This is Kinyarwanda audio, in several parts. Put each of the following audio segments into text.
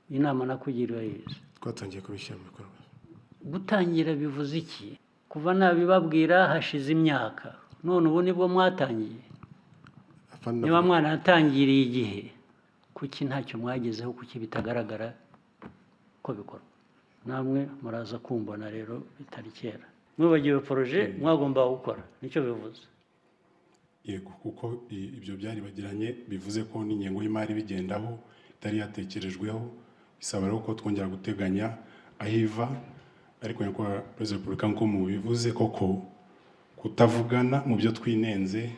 inama nakugiriwe yize twatangiye kubishyira mu bikorwa. gutangira bivuze iki? Kuva nabibabwira hashize imyaka, none ubu nibwo mwatangiye? Niba mwana yatangiriye igihe, kuki ntacyo mwagezeho, kuki bitagaragara ko bikorwa? Namwe muraza kumbona rero bitari kera mwibagiwe poroje mwagomba gukora, nicyo bivuze. Yego, kuko ibyo byari bagiranye, bivuze ko n'ingengo y'imari bigendaho itari yatekerejweho, bisaba rero ko twongera guteganya ahiva. Ariko nyakubahwa Perezida wa Repubulika, nk'uko mubivuze koko, kutavugana mu byo twinenze,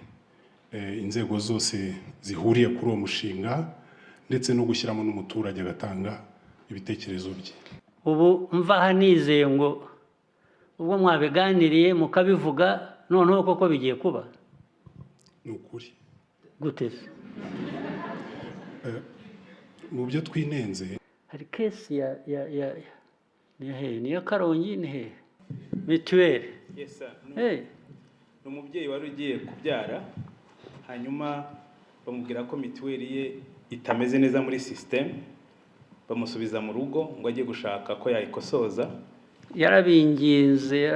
inzego zose zihuriye kuri uwo mushinga, ndetse no gushyiramo n'umuturage agatanga ibitekerezo bye. Ubu mva hanizeye ngo ubwo mwabiganiriye mukabivuga noneho koko bigiye kuba. Ni ukuri. Gute? Mu byo twinenze hari kesi niya Karongi ni he mituweli. Yes sir. Umubyeyi wari ugiye kubyara, hanyuma bamubwira ko mituweli ye itameze neza muri system, bamusubiza mu rugo ngo ajye gushaka ko yayikosoza. Yarabinginze,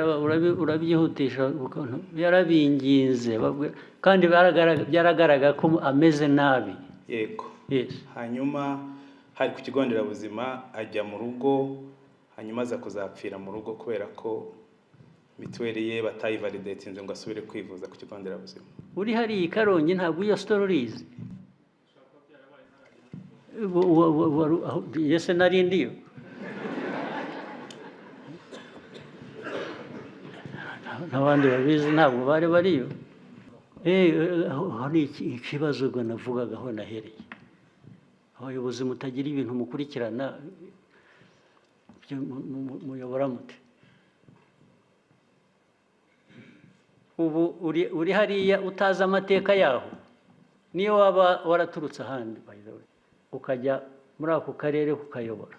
urabyihutisha, yarabinginze kandi byaragaragara ko ameze nabi. Yego. Yes. Hanyuma hari ku kigo nderabuzima, ajya mu rugo, hanyuma aza kuzapfira mu rugo kubera ko mituweli ye batayivalidatinze ngo asubire kwivuza ku kigo nderabuzima. Uri hari Karongi ntabwo iyo story urizi? Yese narindiyo. N'abandi babizi ntabwo bari bariyo. Hari ikibazo ngo navugaga aho nahereye. Abayobozi mutagira ibintu mukurikirana, muyobora mute? Ubu uri hariya utazi amateka yaho, niyo waba waraturutse ahandi ukajya muri ako karere kukayobora,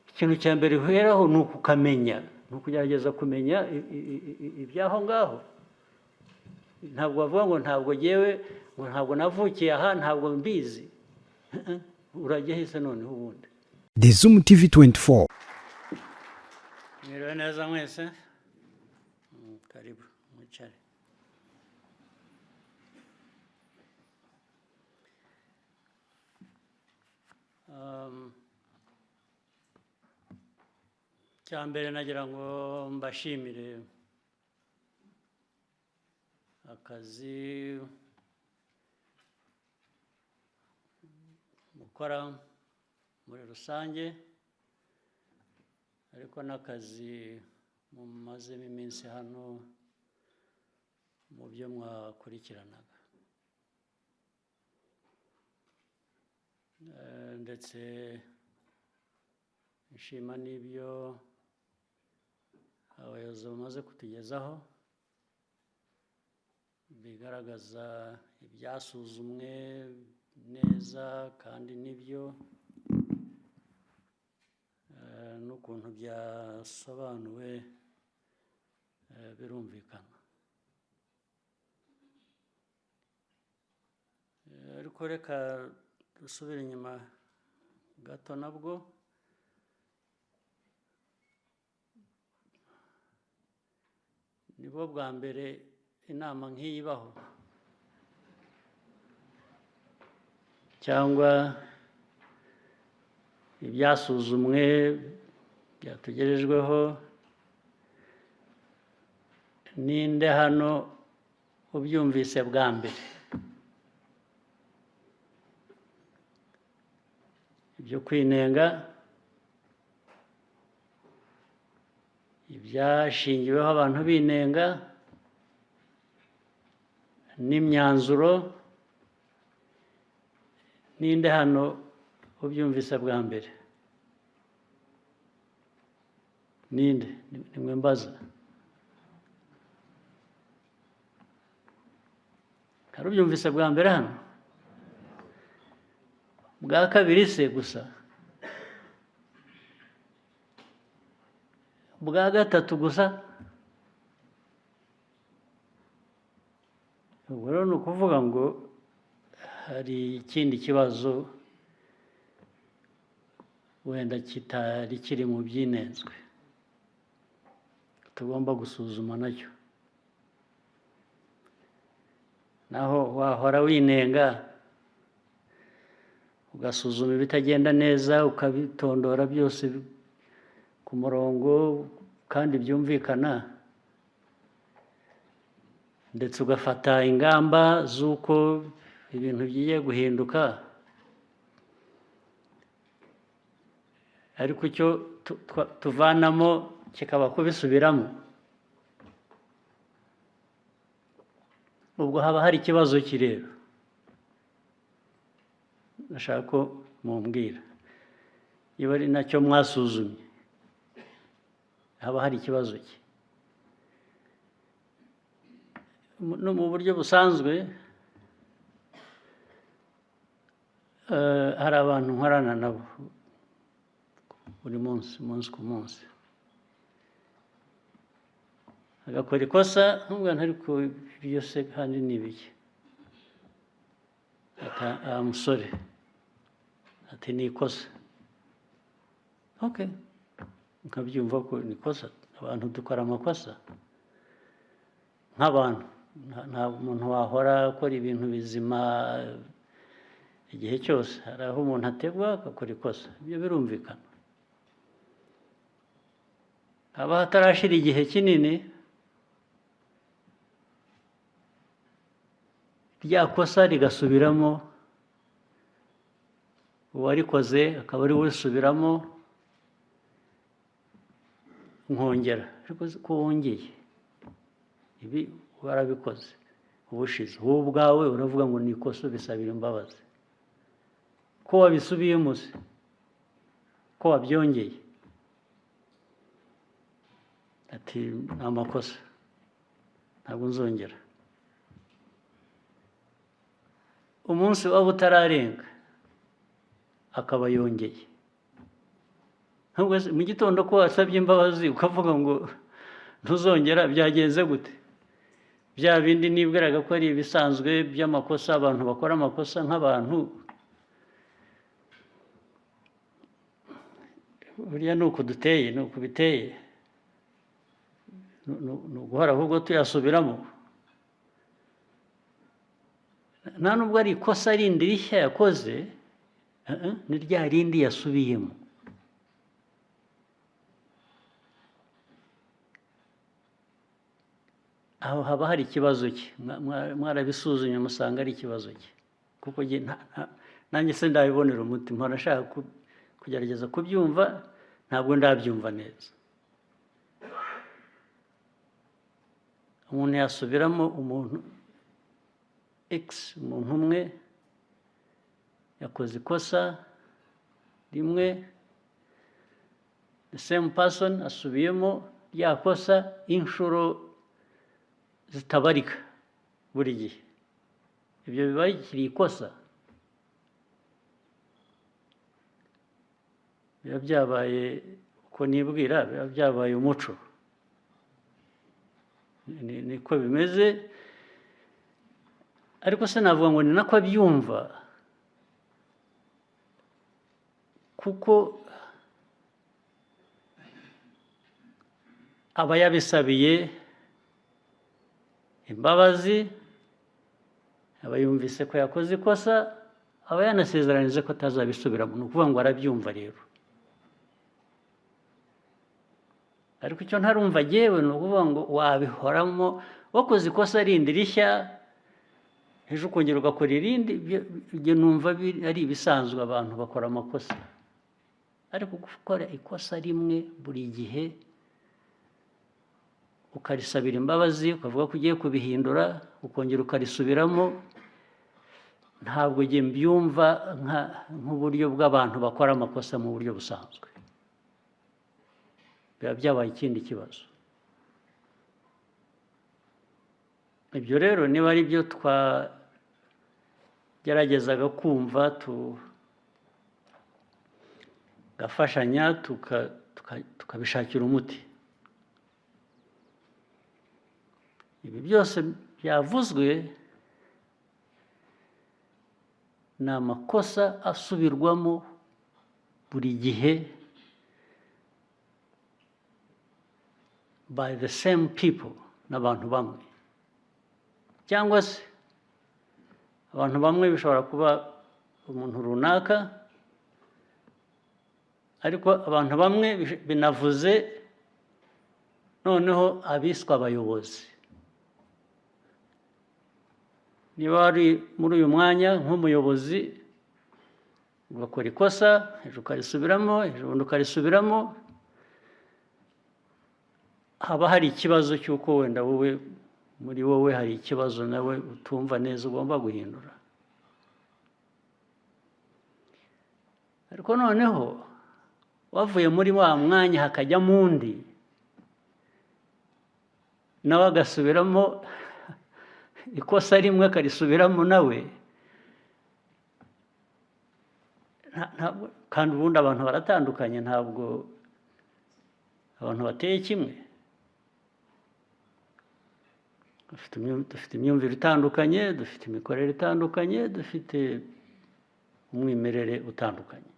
ikintu cya mbere uheraho ni ukukamenya, ni ukugerageza kumenya ibyaho ngaho. Ntabwo bavuga ngo ntabwo yewe, ngo ntabwo navukiye aha, ntabwo mbizi. Urajya hese noneho ubundi. The Zoom TV 24. Mwiriwe neza mwese. Karibu mwicare. Cyambere nagira ngo mbashimire akazi mukora muri rusange, ariko n'akazi mumazemo iminsi hano mu byo mwakurikiranaga, ndetse nshima n'ibyo abayobozi bamaze kutugezaho bigaragaza ibyasuzumwe neza kandi nibyo, n'ukuntu byasobanuwe birumvikana. Ariko reka dusubire inyuma gato nabwo. Nibwo bwa mbere inama nk'iyi ibaho, cyangwa ibyasuzumwe byatugerejweho, ninde hano ubyumvise bwa mbere? Ibyo kwinenga, ibyashingiweho abantu binenga, n'imyanzuro, ninde hano ubyumvise bwa mbere? Ninde? Nimwe mbaza. Hari ubyumvise bwa mbere hano? Bwa kabiri se gusa? Bwa gatatu gusa? Ubwo rero ni ukuvuga ngo hari ikindi kibazo wenda kitari kiri mu byinenzwe tugomba gusuzuma nacyo. Naho wahora winenga ugasuzuma ibitagenda neza ukabitondora byose ku murongo kandi byumvikana, ndetse ugafata ingamba z'uko ibintu bigiye guhinduka, ariko icyo tuvanamo kikaba kubisubiramo, ubwo haba hari ikibazo kireba. Ndashaka ko mumbwira niba ari nacyo mwasuzumye, haba hari ikibazo ki. No mu buryo busanzwe hari abantu nkorana nabo buri munsi ku munsi, agakora ikosa nk'ubwo ariko byose kandi ni ibiki, musore ati ni ikosa, okay, nkabyumva ko ni ikosa, abantu dukora amakosa nk'abantu, nta muntu wahora akora ibintu bizima igihe cyose, hari aho umuntu ategwa agakora ikosa, ibyo birumvikana. Haba hatarashira igihe kinini rya kosa rigasubiramo, uwarikoze akaba ari we usubiramo, nkongera ko wongeye ibi warabikoze ubushize, wowe ubwawe uravuga ngo ni ikosa, bisabira imbabazi ko wabisubiyemo se, ko wabyongeye. Ati ni amakosa, ntabwo nzongera. Umunsi waba utararenga akaba yongeye, mu gitondo ko wasabye imbabazi ukavuga ngo ntuzongera, byagenze gute? Bya bindi nibwiraga ko ari ibisanzwe by'amakosa, abantu bakora amakosa nk'abantu, buriya ni uku duteye, ni uku biteye, ni uguhora ahubwo tuyasubiramo. Nta nubwo ari ikosa rindi rishya yakoze, ni rya rindi yasubiyemo. Aho haba hari ikibazo cye, mwarabisuzumye musanga ari ikibazo cye, kuko nanjye se ndabibonera umuti, mpora nshaka kugerageza kubyumva, ntabwo ndabyumva neza. Umuntu yasubiramo umuntu X, umuntu umwe yakoze ikosa rimwe, the same person asubiyemo rya kosa inshuro zitabarika buri gihe, ibyo biba bikiri ikosa, biba byabaye uko nibwira, biba byabaye umuco, niko bimeze. Ariko se navuga ngo ni nako abyumva, kuko aba yabisabiye imbabazi, aba yumvise ko yakoze ikosa, aba yanasezeranije ko atazabisubiramo, ni ukuvuga ngo arabyumva rero. Ariko icyo ntarumva jyewe ni ukuvuga ngo wabihoramo, wakoze ikosa rindi rishya, ejo ukongera ugakora irindi, ibyo numva ari ibisanzwe, abantu bakora amakosa. Ariko gukora ikosa rimwe buri gihe ukarisabira imbabazi, ukavuga ko ugiye kubihindura, ukongera ukarisubiramo, ntabwo njye mbyumva nk'uburyo bw'abantu bakora amakosa mu buryo busanzwe. Biba byabaye ikindi kibazo. Ibyo rero niba ari byo twageragezaga kumva, tugafashanya, tukabishakira umuti. Ibi byose byavuzwe ni amakosa asubirwamo buri gihe by the same people, n'abantu bamwe, cyangwa se abantu bamwe bishobora kuba umuntu runaka, ariko abantu bamwe binavuze noneho abiswe abayobozi. Niba wari muri uyu mwanya nk'umuyobozi ugakora ikosa, ejo ukarisubiramo, ejo bundi ukarisubiramo, haba hari ikibazo cy'uko wenda wowe muri wowe hari ikibazo nawe utumva neza ugomba guhindura. Ariko noneho wavuye muri wa mwanya hakajyamo undi nawe agasubiramo ikosa rimwe akarisubiramo nawe, kandi ubundi abantu baratandukanye, ntabwo abantu bateye kimwe, dufite imyumvire itandukanye, dufite imikorere itandukanye, dufite umwimerere utandukanye.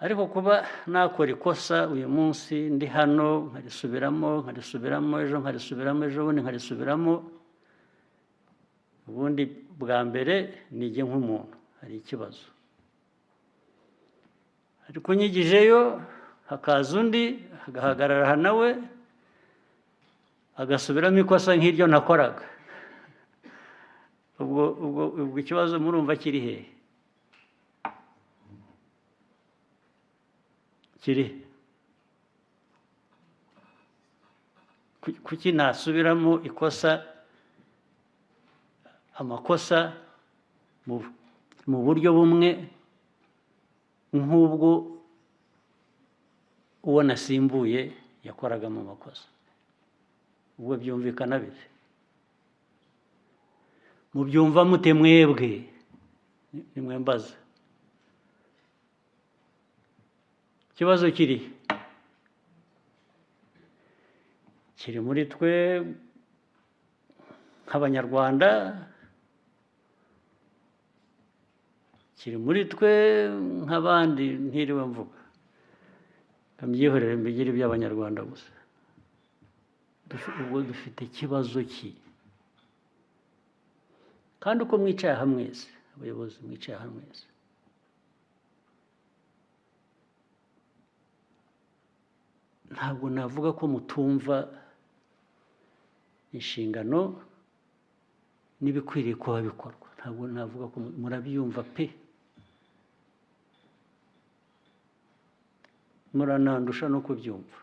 Ariko kuba nakora ikosa uyu munsi ndi hano nkarisubiramo ejo nkarisubiramo, ejo bundi nkarisubiramo, ubundi bwa mbere nijye nk'umuntu hari ikibazo. Ariko unyigijeyo hakaza undi agahagarara nawe agasubiramo ikosa nk'iryo nakoraga, ubwo ikibazo murumva kiri hehe? Kiri kuki nasubiramo ikosa, amakosa mu buryo bumwe nk'ubwo uwo nasimbuye yakoragamo amakosa? Ubwo byumvikana bite? Mubyumva mute mwebwe? Nimwe mbaza. Ikibazo kiri muri twe nk'Abanyarwanda, kiri muri twe nk'abandi ntiriwe mvuga, mbyihorere mbigire iby'Abanyarwanda gusa. Ubwo dufite ikibazo ki? Kandi uko mwicaye aha mwese, abayobozi mwicaye aha mwese, ntabwo navuga ko mutumva inshingano n'ibikwiriye kuba bikorwa. Ntabwo navuga ko murabyumva pe, muranandusha no kubyumva.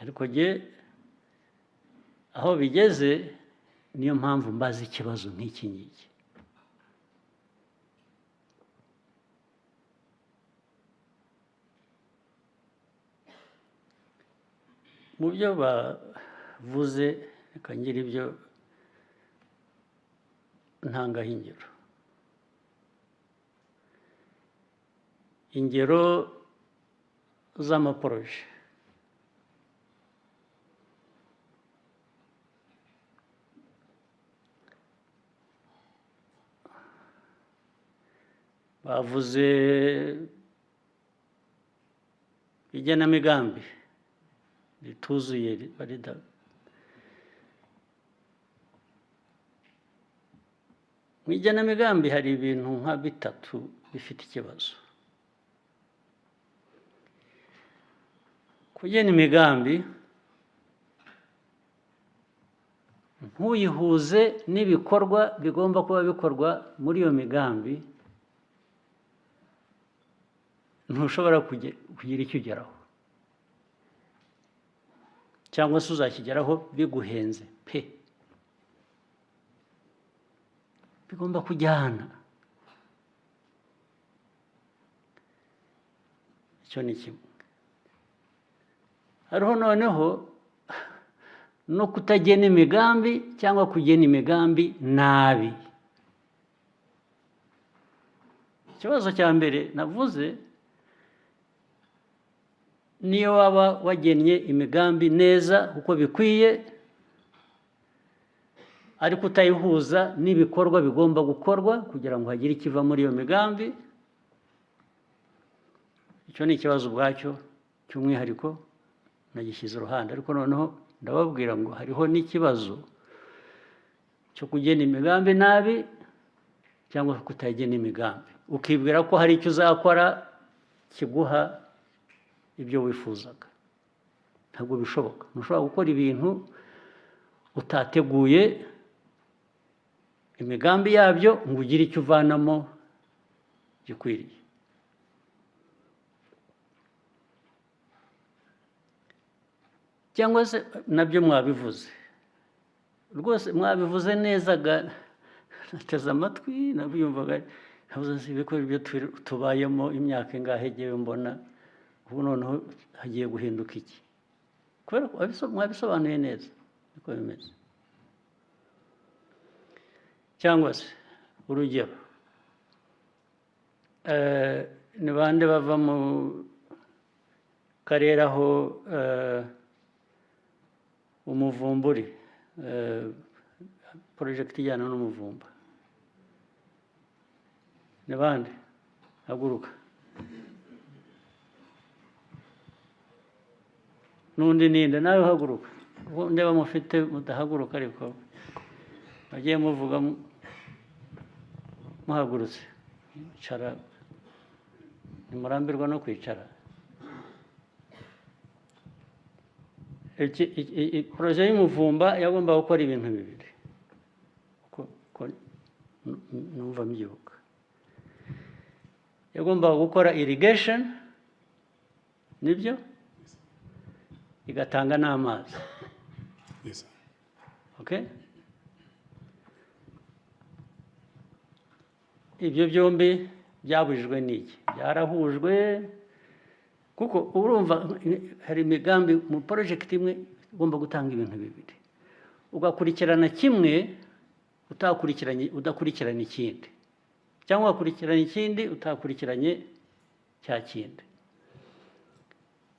Ariko jye aho bigeze niyo mpamvu mbaza ikibazo nk'iki ngiki. Mu byo bavuze reka ngire ibyo ntangaho ingero. Ingero z'amaporoje. Bavuze igenamigambi rituzuye, mu igenamigambi hari ibintu nka bitatu bifite ikibazo. Kugena imigambi ntuyihuze n'ibikorwa bigomba kuba bikorwa muri iyo migambi, ntushobora kugira icyo ugeraho, cyangwa se uzakigeraho biguhenze pe. Bigomba kujyana. Icyo ni kimwe. Hariho noneho no kutagena imigambi cyangwa kugena imigambi nabi. Ikibazo cya mbere navuze, niyo waba wagennye imigambi neza uko bikwiye, ariko utayihuza n'ibikorwa bigomba gukorwa kugira ngo hagire ikiva muri iyo migambi. Icyo ni ikibazo ubwacyo cy'umwihariko nagishyize uruhande, ariko noneho ndababwira ngo hariho n'ikibazo cyo kugena imigambi nabi cyangwa kutagena imigambi, ukibwira ko hari icyo uzakora kiguha ibyo wifuzaga. Ntabwo bishoboka. Ntushobora gukora ibintu utateguye imigambi yabyo ngo ugire icyo uvanamo gikwiriye. Cyangwa se nabyo mwabivuze rwose, mwabivuze neza, nateze amatwi nabyumvaga, navuze ibikora ibyo tubayemo imyaka ingahe ngewe mbona, ubu noneho hagiye guhinduka iki? Kubera ko mwabisobanuye neza niko bimeze. Cyangwa se urugero, ni bande bava mu karere aho umuvumburi, porojegiti ijyana n'umuvumba, ni bande? Haguruka. N'undi ninde? Nawe haguruka. Ndeba mufite mudahaguruka, ariko bagiye muvuga muhagurutse. Icara, ntimurambirwa no kwicara. Poroje y'umuvumba yagomba gukora ibintu bibiri, numva mbyibuka. Yagomba gukora irrigation, nibyo, igatanga n'amazi. Yes. Okay? Ibyo byombi byabujijwe n'iki? Byarahujwe, kuko urumva hari imigambi mu project imwe ugomba gutanga ibintu bibiri, ugakurikirana kimwe udakurikirana ikindi, cyangwa ugakurikirana ikindi utakurikiranye cya kindi.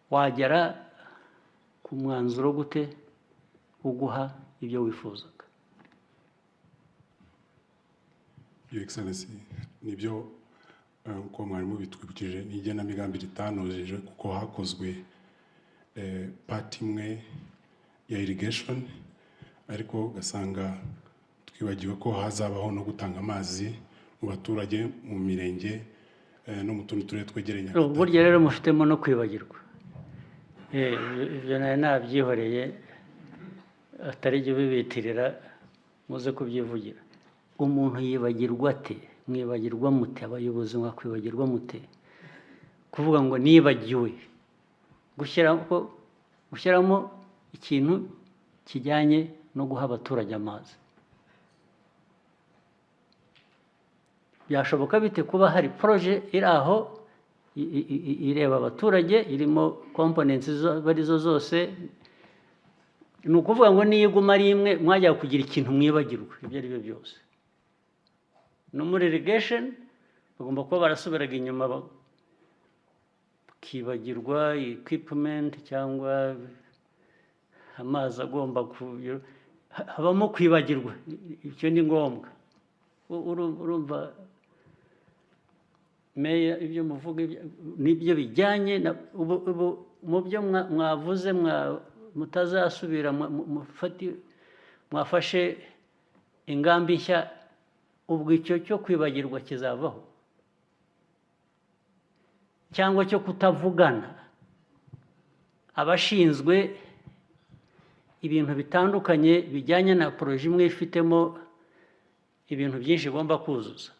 Wagera ku mwanzuro gute uguha ibyo wifuzaga? Your Excellency, nibyo uko mwarimu bitwibukije, n'igenamigambi ritanojeje kuko hakozwe part imwe ya irrigation, ariko ugasanga twibagiwe ko hazabaho no gutanga amazi mu baturage mu mirenge no mu tundi turere twegereye. Burya rero mufitemo no kwibagirwa. Ibyo nayo nabyihoreye, atari ibyo bibitirira, muze kubyivugira. Umuntu yibagirwa ate? Mwibagirwa mute? Abayobozi mwakwibagirwa mute? Kuvuga ngo nibagiwe gushyiramo ikintu kijyanye no guha abaturage amazi. Byashoboka bite kuba hari proje iri aho ireba abaturage, irimo components barizo zose? Ni ukuvuga ngo niyiguma ari imwe mwajya kugira ikintu mwibagirwa ibyo ari byo byose. No muri irrigation bagomba kuba barasubiraga inyuma bakibagirwa equipment cyangwa amazi agomba habamo kwibagirwa. Icyo ni ngombwa. Urumva meya ibyo muvuga nibyo bijyanye mu byo mwavuze mutazasubira, mwafashe ingambi nshya, ubwo icyo cyo kwibagirwa kizavaho, cyangwa cyo kutavugana. Abashinzwe ibintu bitandukanye bijyanye na poroje imwe ifitemo ibintu byinshi igomba kuzuza,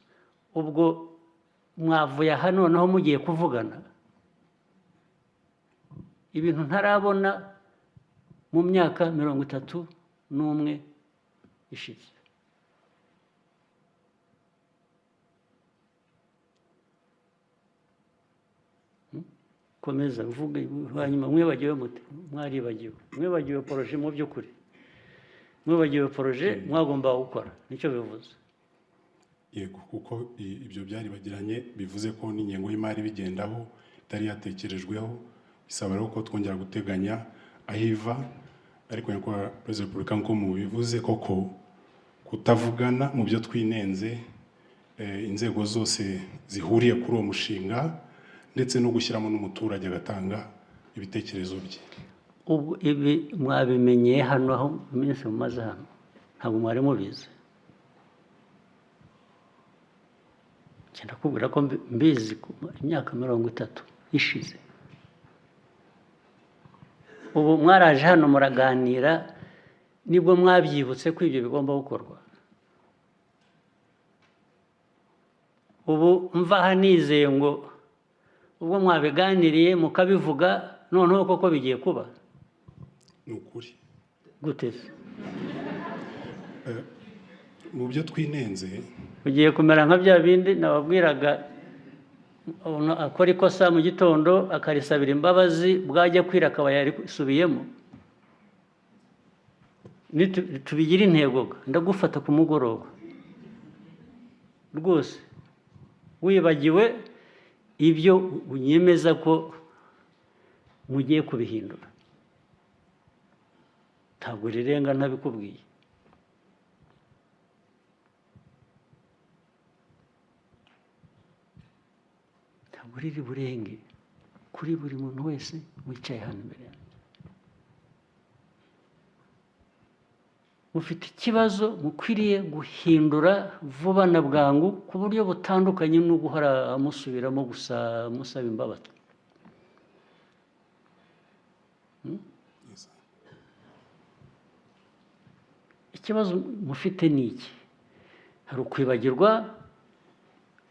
ubwo mwavuye aha noneho mugiye kuvugana ibintu ntarabona mu myaka 31 ishize. Komeza mvuge, hanyuma mwibagiwe mute? Mwibagiwe poroje mu by'ukuri, mwibagiwe poroje mwagomba gukora, nicyo bivuze. Yego, kuko ibyo byari bagiranye, bivuze ko n'ingengo y'imari bigendaho itari yatekerejweho, bisaba rero ko twongera guteganya ahiva. Ariko nyakubahwa Perezida wa Repubulika, nk'uko mubivuze koko kutavugana mu byo twinenze, inzego zose zihuriye kuri uwo mushinga, ndetse no gushyiramo n'umuturage agatanga ibitekerezo bye. ubu ibi mwabimenyeye hano aho iminsi mumaze hano, ntabwo mwari mubizi. Cyenda kubwira ko mbizi imyaka 30 ishize. Ubu mwaraje hano muraganira, nibwo mwabyibutse ko ibyo bigomba gukorwa. Ubu mva hanizeye ngo ubwo mwabiganiriye mukabivuga noneho koko bigiye kuba. Ni ukuri. Gute se? Mu byo twinenze Ugiye kumera nka bya bindi nababwiraga, akora ikosa mu gitondo akarisabira imbabazi, bwajya kwira akaba yarisubiyemo. Tubigira intego, ndagufata ku mugoroba rwose wibagiwe ibyo unyemeza ko mugiye kubihindura. Ntabwo rirenga ntabikubwiye. Ntabwo riri burenge kuri buri muntu wese wicaye hano imbere yanjye. Mufite ikibazo mukwiriye guhindura vuba na bwangu ku buryo butandukanye no guhora amusubiramo gusa musaba imbabazi. Ikibazo mufite ni iki? Hari ukwibagirwa,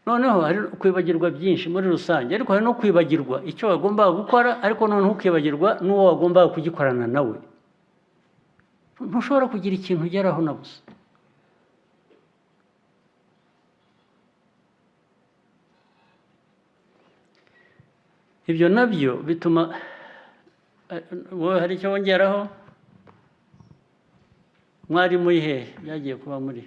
noneho hari ukwibagirwa byinshi muri rusange, ariko hari no kwibagirwa icyo wagombaga gukora, ariko noneho ukibagirwa n'uwo wagombaga kugikorana nawe. Ntushobora kugira ikintu ugeraho na busa. Ibyo nabyo bituma wowe hari icyo wongeraho. Mwari muri he byagiye kuba muri?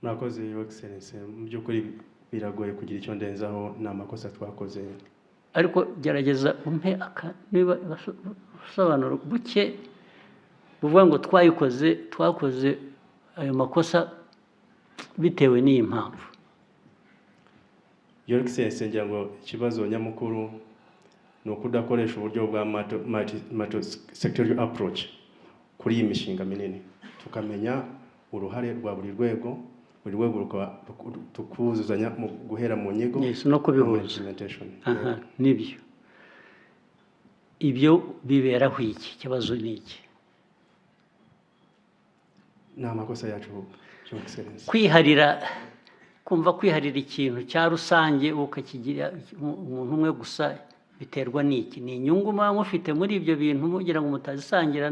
Murakoze Your Excellency, mu by'ukuri biragoye kugira icyo ndenzaho, ni amakosa twakoze. Ariko gerageza umpe niba usobanuro buke buvuga ngo twakoze ayo makosa bitewe n'iyi mpamvu. Your Excellency, ngira ngo ikibazo nyamukuru ni ukudakoresha uburyo bwa multi-sectorial approach kuri iyi mishinga minini, tukamenya uruhare rwa buri rwego tukuzuzanya mu guhera mu nyigo no kubihuza. Nibyo ibyo biberaho iki kibazo ni iki? Ni amakosa yacu Your Excellency. Kumva kwiharira ikintu cya rusange ukakigira umuntu umwe gusa biterwa n'iki? Ni inyungu muba mufite muri ibyo bintu mugira ngo mutazisangira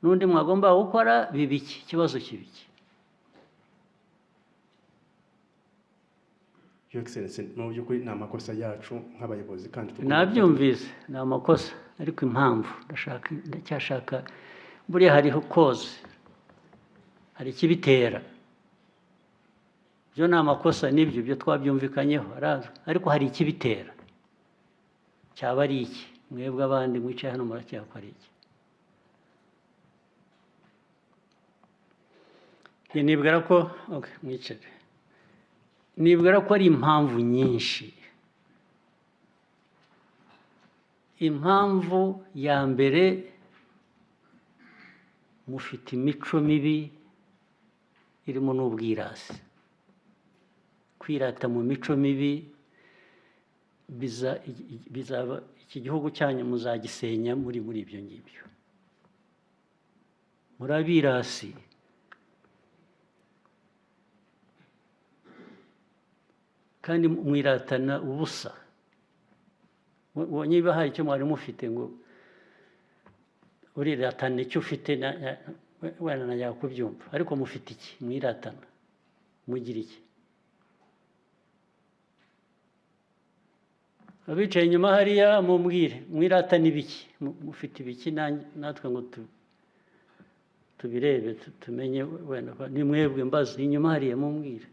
n'undi mwagomba gukora bibiki? Ikibazo kibiki? Your Excellency, mu by'ukuri ni amakosa yacu nk'abayobozi kandi nabyumvise ni amakosa, ariko impamvu ndacyashaka. Buriya hariho cause, hari ikibitera. Byo ni amakosa n'ibyo byo twabyumvikanyeho arazwi, ariko hari ikibitera. Cyaba ari iki? Mwebwe abandi mwicaye hano muracyakora iki? Nibwira ko mwicare. Nibwira ko ari impamvu nyinshi. Impamvu ya mbere, mufite imico mibi irimo n'ubwirasi. Kwirata mu mico mibi bizaba iki gihugu cyanyu muzagisenya muri ibyo ngibyo. Murabirasi. Kandi mwiratana ubusa. Niba hari icyo mwari mufite ngo uriratana icyo ufite, wenda najya kubyumva, ariko mufite iki? Mwiratana mugira iki? Abicaye inyuma hariya mumbwire mwiratana ibiki? Mufite ibiki natwe ngo tubirebe tumenye. Wenda ni mwebwe mbaza inyuma hariya mumbwire.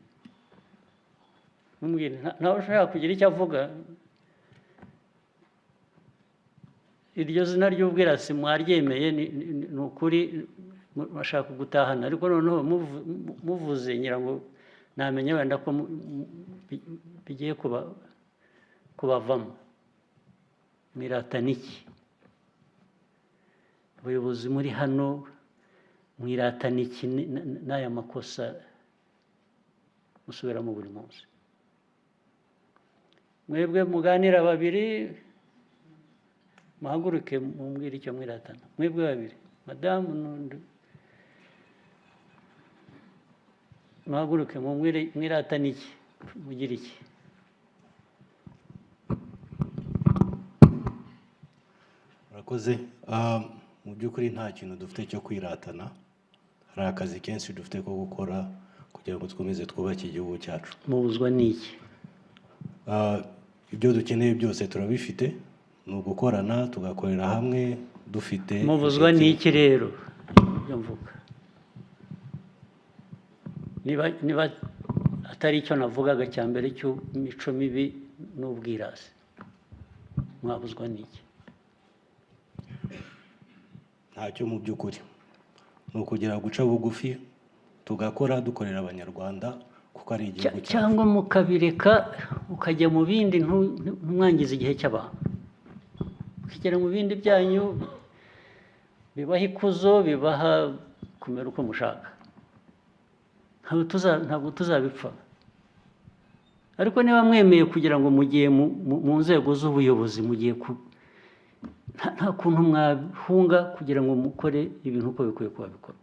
Ntawe ushaka kugira icyo avuga. iryo zina ry'ubwirasi mwaryemeye ni ukuri bashaka gutahana ariko noneho muvuze ngira ngo namenye wenda ko bigiye kubavamo mwiratana iki abayobozi muri hano mwiratana iki n'aya makosa musubiramo buri munsi mwebwe muganira babiri muhaguruke mumbwire icyo mwiratana mwebwe babiri madamu n'undi muhaguruke mwiratana iki mugira iki murakoze mu by'ukuri nta kintu dufite cyo kwiratana hari akazi kenshi dufite ko gukora kugira ngo dukomeze twubake igihugu cyacu mubuzwa n'iki ibyo dukeneye byose turabifite ni ugukorana tugakorera hamwe dufite mubuzwa n'iki rero ibyo mvuga niba atari icyo navugaga cya mbere cy'imico mibi n'ubwirasi mwabuzwa n'iki ntacyo mu by'ukuri ni ukugira guca bugufi tugakora dukorera abanyarwanda kuko ari igihugu cyacu cyangwa mukabireka ukajya mu bindi ntumwangize igihe cy'abantu ukigera mu bindi byanyu bibaha ikuzo bibaha kumera uko mushaka ntabwo tuzabipfa ariko niba mwemeye kugira ngo mugiye mu nzego z'ubuyobozi mugiye nta kuntu mwahunga kugira ngo mukore ibintu uko bikwiye kuba bikorwa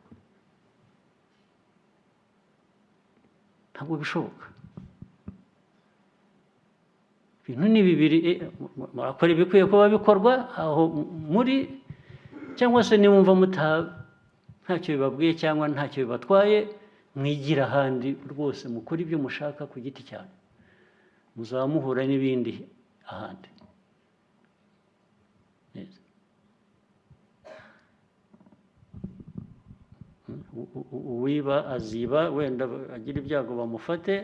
ntabwo bishoboka ibintu ni bibiri murakora ibikwiye kuba bikorwa aho muri cyangwa se niwumva ntacyo bibabwiye cyangwa ntacyo bibatwaye mwigira ahandi rwose mukora ibyo mushaka ku giti cyane muzaba muhura n'ibindi ahandi uwiba aziba wenda agira ibyago bamufate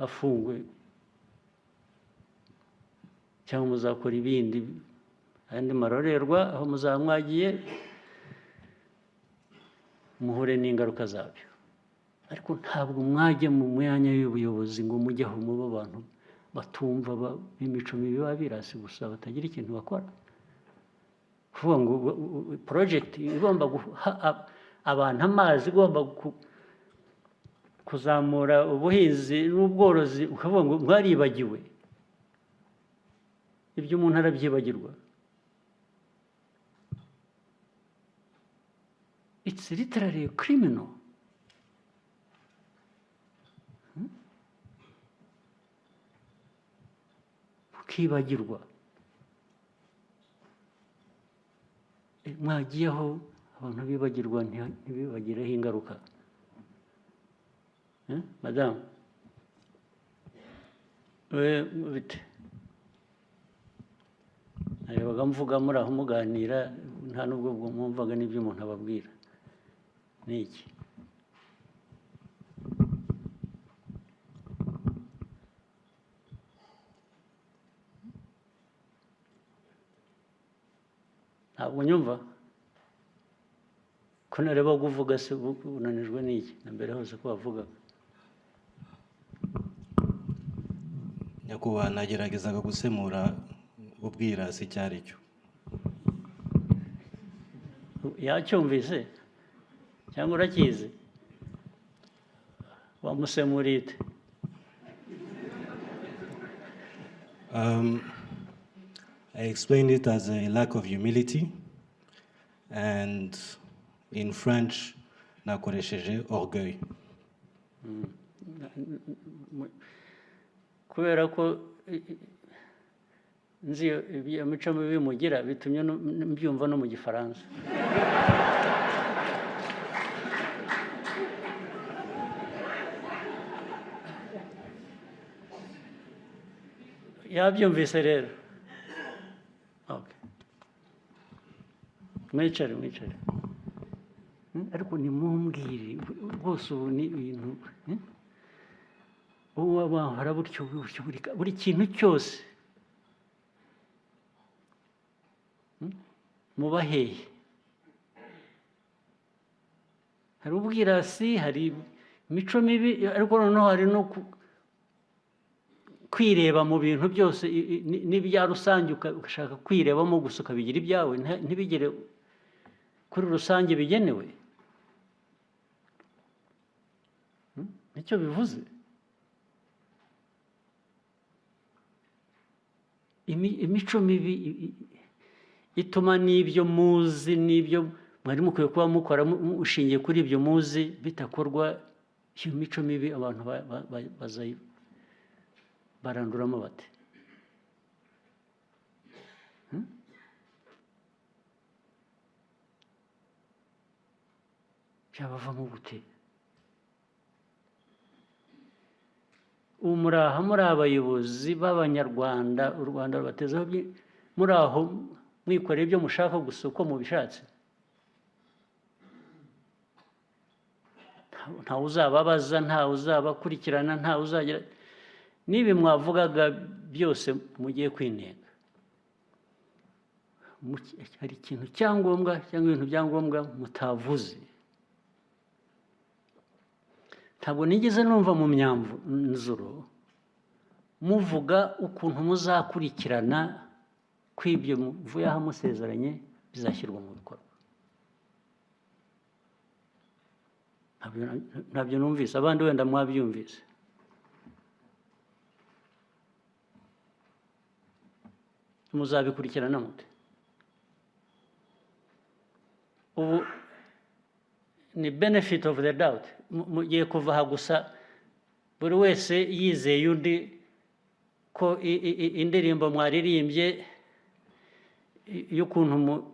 afungwe cyangwa muzakora ibindi andi marorerwa aho muzaba mwagiye muhure n'ingaruka zabyo ariko ntabwo mwajya mu myanya y'ubuyobozi ngo mujyeho muba abantu batumva b'imico mibi babirasi gusa batagira ikintu bakora kuvuga ngo porojegiti igomba guha abantu amazi igomba kuzamura ubuhinzi n'ubworozi ukavuga ngo mwaribagiwe ibyo umuntu arabyibagirwa it's literally a criminal ukibagirwa mwagiyeho abantu bibagirwa ntibibagireho ingaruka madamu bite narebaga mvuga muri aho muganira nta n'ubwo mwumvaga n'ibyo umuntu ababwira ni iki ntabwo nyumva ko nareba kuvuga se unanijwe n'iki na mbere hose ko wavugaga nyakubahwa nageragezaga gusemura ubwirasi icyo ari cyo yacyumvise cyangwa urakizi wamusemuriye ute I explained it as a lack of humility, and in French, nakoresheje orgueil. Kubera ko nzi imico mibi mugira bitumye mbyumva no mu gifaransa. Yabyumvise rero. Mwicare ariko nimumbwire rwose ubu ni ibintu ubu wahora buri kintu cyose muba hehe? Hari ubwirasi, hari imico mibi, ariko noneho hari no kwireba mu bintu byose n'ibya rusange, ugashaka kwirebamo gusa ukabigira ibyawe, ntibigere kuri rusange bigenewe. Nicyo bivuze. Imico mibi ituma n'ibyo muzi n'ibyo mwari mukwiye kuba mukora ushingiye kuri ibyo muzi bitakorwa. Iyo mico mibi abantu baranduramo bate? Byabavamo gute? Ubu muri aha, muri abayobozi b'Abanyarwanda, u Rwanda rubatezeho, muri aho mwikoreye ibyo mushaka gusa uko mubishatse. Ntawe uzababaza, ntawe uzabakurikirana, ntawe uzagira n'ibi mwavugaga byose mugiye kwinenga. Hari ikintu cyangombwa cyangwa ibintu byangombwa mutavuze. Ntabwo nigeze numva mu myanzuro muvuga ukuntu muzakurikirana kw'ibyo muvuye aha musezeranye bizashyirwa mu bikorwa. Ntabyo numvise, abandi wenda mwabyumvise. Muzabikurikirana mute? Ubu ni benefit of the doubt. Mugiye kuva aha gusa buri wese yizeye undi ko indirimbo mwaririmbye y'ukuntu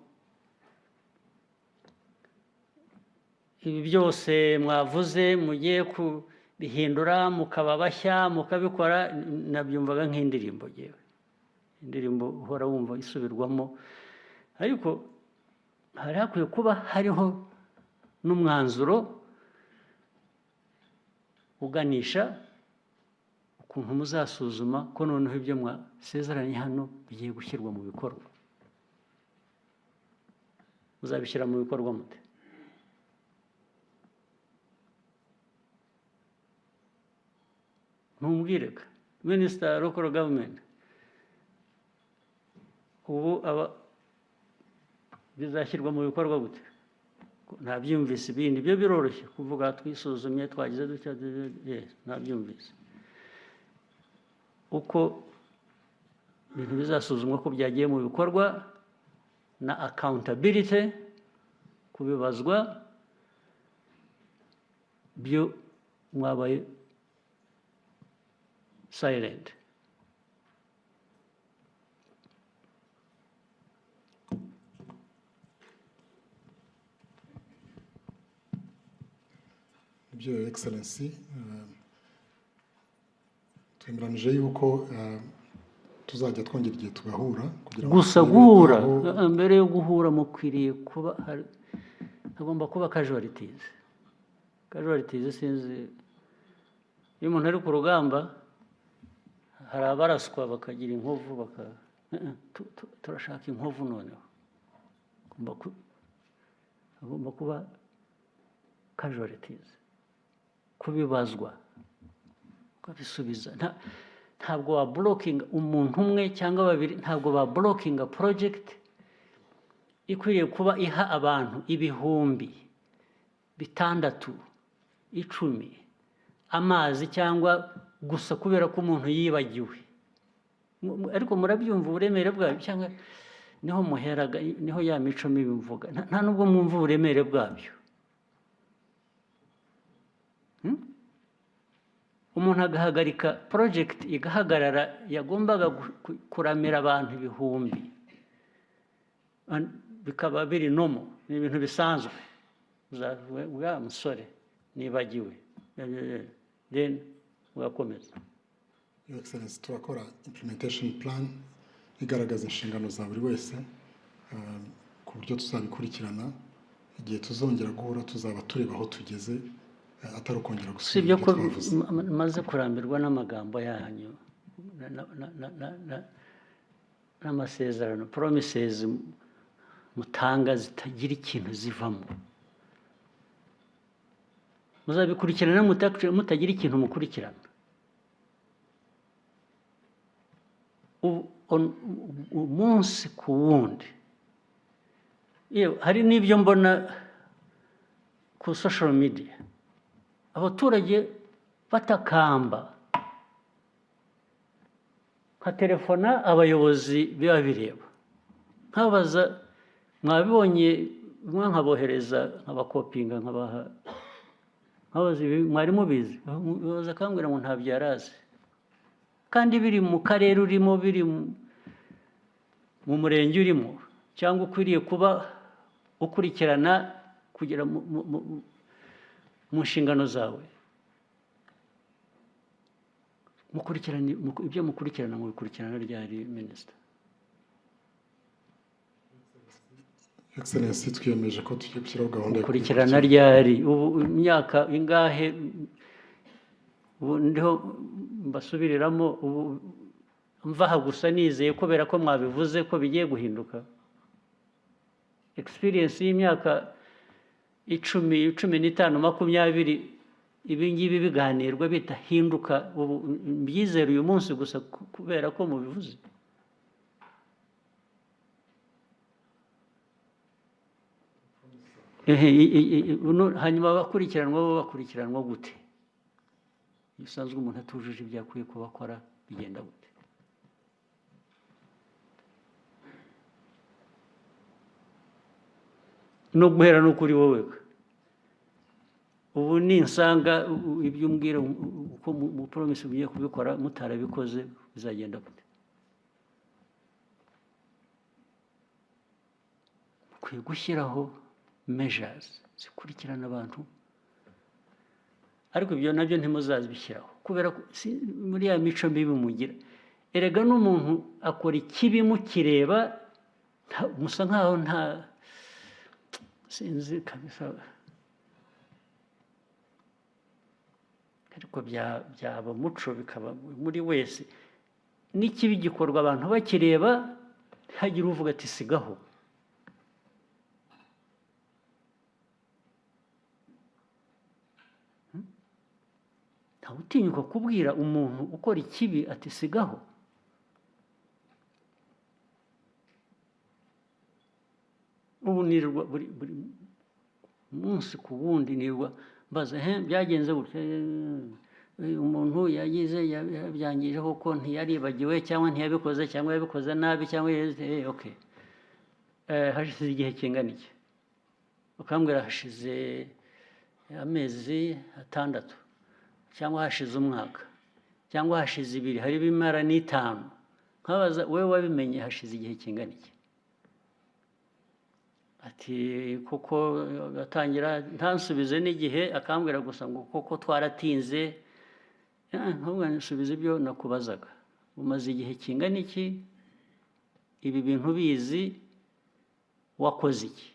ibi byose mwavuze mugiye kubihindura mukaba bashya mukabikora. Nabyumvaga nk'indirimbo yewe, indirimbo uhora wumva isubirwamo, ariko hari hakwiye kuba hariho n'umwanzuro uganisha ukuntu muzasuzuma ko noneho ibyo mwasezeranye hano bigiye gushyirwa mu bikorwa. Muzabishyira mu bikorwa mute? Ntumbwireka Minister Local Government, ubu bizashyirwa mu bikorwa gute? Ntabyumvise. Ibindi byo biroroshye kuvuga twisuzumye twagize dutya, ntabyumvise. Uko ibintu bizasuzumwa ko byagiye mu bikorwa na accountability, kubibazwa, byo mwabaye silent. Your Excellency, twemeranije yuko tuzajya twongera igihe tugahura gusa guhura. Mbere yo guhura mukwiriye kuba hagomba kuba casualties. Sinzi, iyo umuntu ari ku rugamba hari abaraswa bakagira inkovu, turashaka inkovu noneho. Hagomba kuba casualties, kubibazwa, ukabisubiza. Ntabwo wa blocking umuntu umwe cyangwa babiri, ntabwo ba blocking a project ikwiriye kuba iha abantu ibihumbi 6, 10 amazi, cyangwa gusa kubera ko umuntu yibagiwe. Ariko murabyumva uburemere bwabyo, cyangwa niho muheraga, niho ya mico mibi mvuga. Nta nubwo mwumva uburemere bwabyo. Umuntu agahagarika project igahagarara, yagombaga kuramira abantu ibihumbi, bikaba biri nomo, ni ibintu bisanzwe. Wa musore nibagiwe, then ugakomeza. Your Excellency, turakora implementation plan igaragaza inshingano za buri wese ku buryo tuzabikurikirana. Igihe tuzongera guhura tuzaba tureba aho tugeze, atari ukongera gusubira ibyo twavuze. Maze kurambirwa n'amagambo yanyu n'amasezerano, promises mutanga zitagira ikintu zivamo, muzabikurikirana mutagira ikintu mukurikirana. Umunsi ku wundi hari n'ibyo mbona ku social media, abaturage batakamba, nkaterefona abayobozi biba bireba, nkabaza mwabibonye, mwa nkabohereza nkabakopinga nkabaha, nkabaza ibi mwari mubizi, baza akambwira ngo ntabyo yarazi, kandi biri mu karere urimo, biri mu murenge urimo, cyangwa ukwiriye kuba ukurikirana kugera mu nshingano zawe. Ibyo mukurikirana mu bikurikirana ryari Minisita? Excellency, twiyemeje ko tugiye gushyiraho gahunda yo gukurikirana ryari, ubu imyaka ingahe, ubu ndiho mbasubiriramo, ubu mvaha gusa nizeye kubera ko mwabivuze ko bigiye guhinduka. Experience y'imyaka 10, 15, 20 ibi ngibi biganirwa bitahinduka, ubu mbyizera uyu munsi gusa kubera ko mubivuze. Hanyuma bakurikiranwa gute? Bisanzwe umuntu atujuje ibyo akwiye kuba akora, bigenda gute? No guhera no kuri wowe, ubu ninsanga ibyo umbwira uko mu promise ugiye kubikora mutarabikoze, bizagenda gute? Ukwiye gushyiraho measures zikurikirana abantu, ariko ibyo nabyo ntimuzabishyiraho kubera ko muri ya mico mibi mugira. Erega n'umuntu akora ikibi mukireba, musa nkaho nta sinzi kabisa, ariko byaba muco bikaba muri wese. N'ikibi gikorwa abantu bakireba, ntihagire uvuga ati sigaho. Ntawe utinyuka kubwira umuntu ukora ikibi ati sigaho. Ubu nirwa buri munsi ku wundi nirwa mbaza, byagenze gutya, umuntu yagize yabyangije kuko ntiyaribagiwe cyangwa ntiyabikoze cyangwa yabikoze nabi cyangwa okay, hashize igihe kingana iki? Ukambwira hashize amezi 6 cyangwa hashize umwaka cyangwa hashize 2, hari bimara n'5. Nkabaza wewe wabimenye hashize igihe kingana iki? Ati kuko gatangira ntansubize n'igihe, akambwira gusa ngo kuko twaratinze. Ntabwo nsubize ibyo nakubazaga, umaze igihe kingana iki ibi bintu bizi, wakoze iki?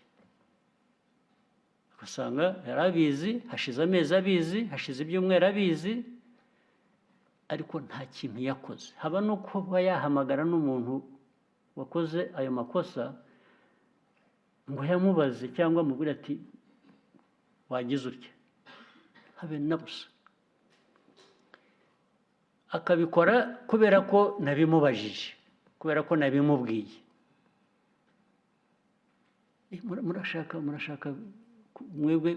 Ugasanga yarabizi, hashize amezi abizi, hashize ibyumweru abizi, ariko nta kintu yakoze. Haba no kuba yahamagara n'umuntu wakoze ayo makosa ngo yamubaze cyangwa amubwire ati wagize utya, habe na busa. Akabikora kubera ko nabimubajije, kubera ko nabimubwiye. Murashaka mwebwe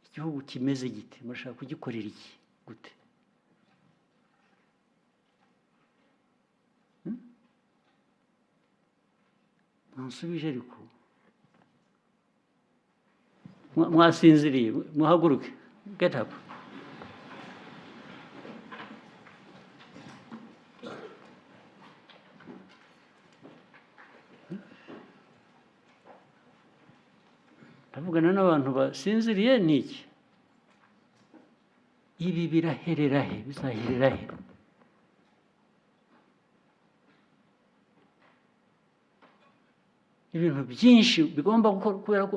igihugu kimeze gite? Murashaka kugikorera iki gute? Nansubije ariko mwasinziriye, muhaguruke, get up. Ndavugana n'abantu basinziriye n'iki? Ibi biraherera he? Bizaherera he? Ibintu byinshi bigomba gukora kubera ko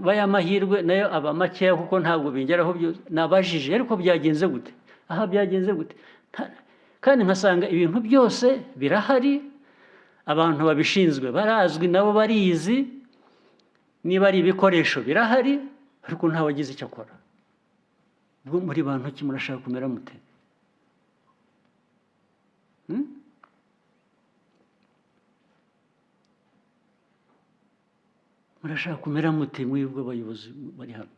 baya mahirwe nayo aba makeya kuko ntabwo bingeraho byose. Nabajije ariko byagenze gute? Aha byagenze gute? Kandi nkasanga ibintu byose birahari, abantu babishinzwe barazwi nabo barizi, niba ari ibikoresho birahari ariko ntawe wagize icyo akora. Ubwo muri bantu ki murashaka kumera mute? Murashaka kumera mute mwebwe abayobozi bari hano?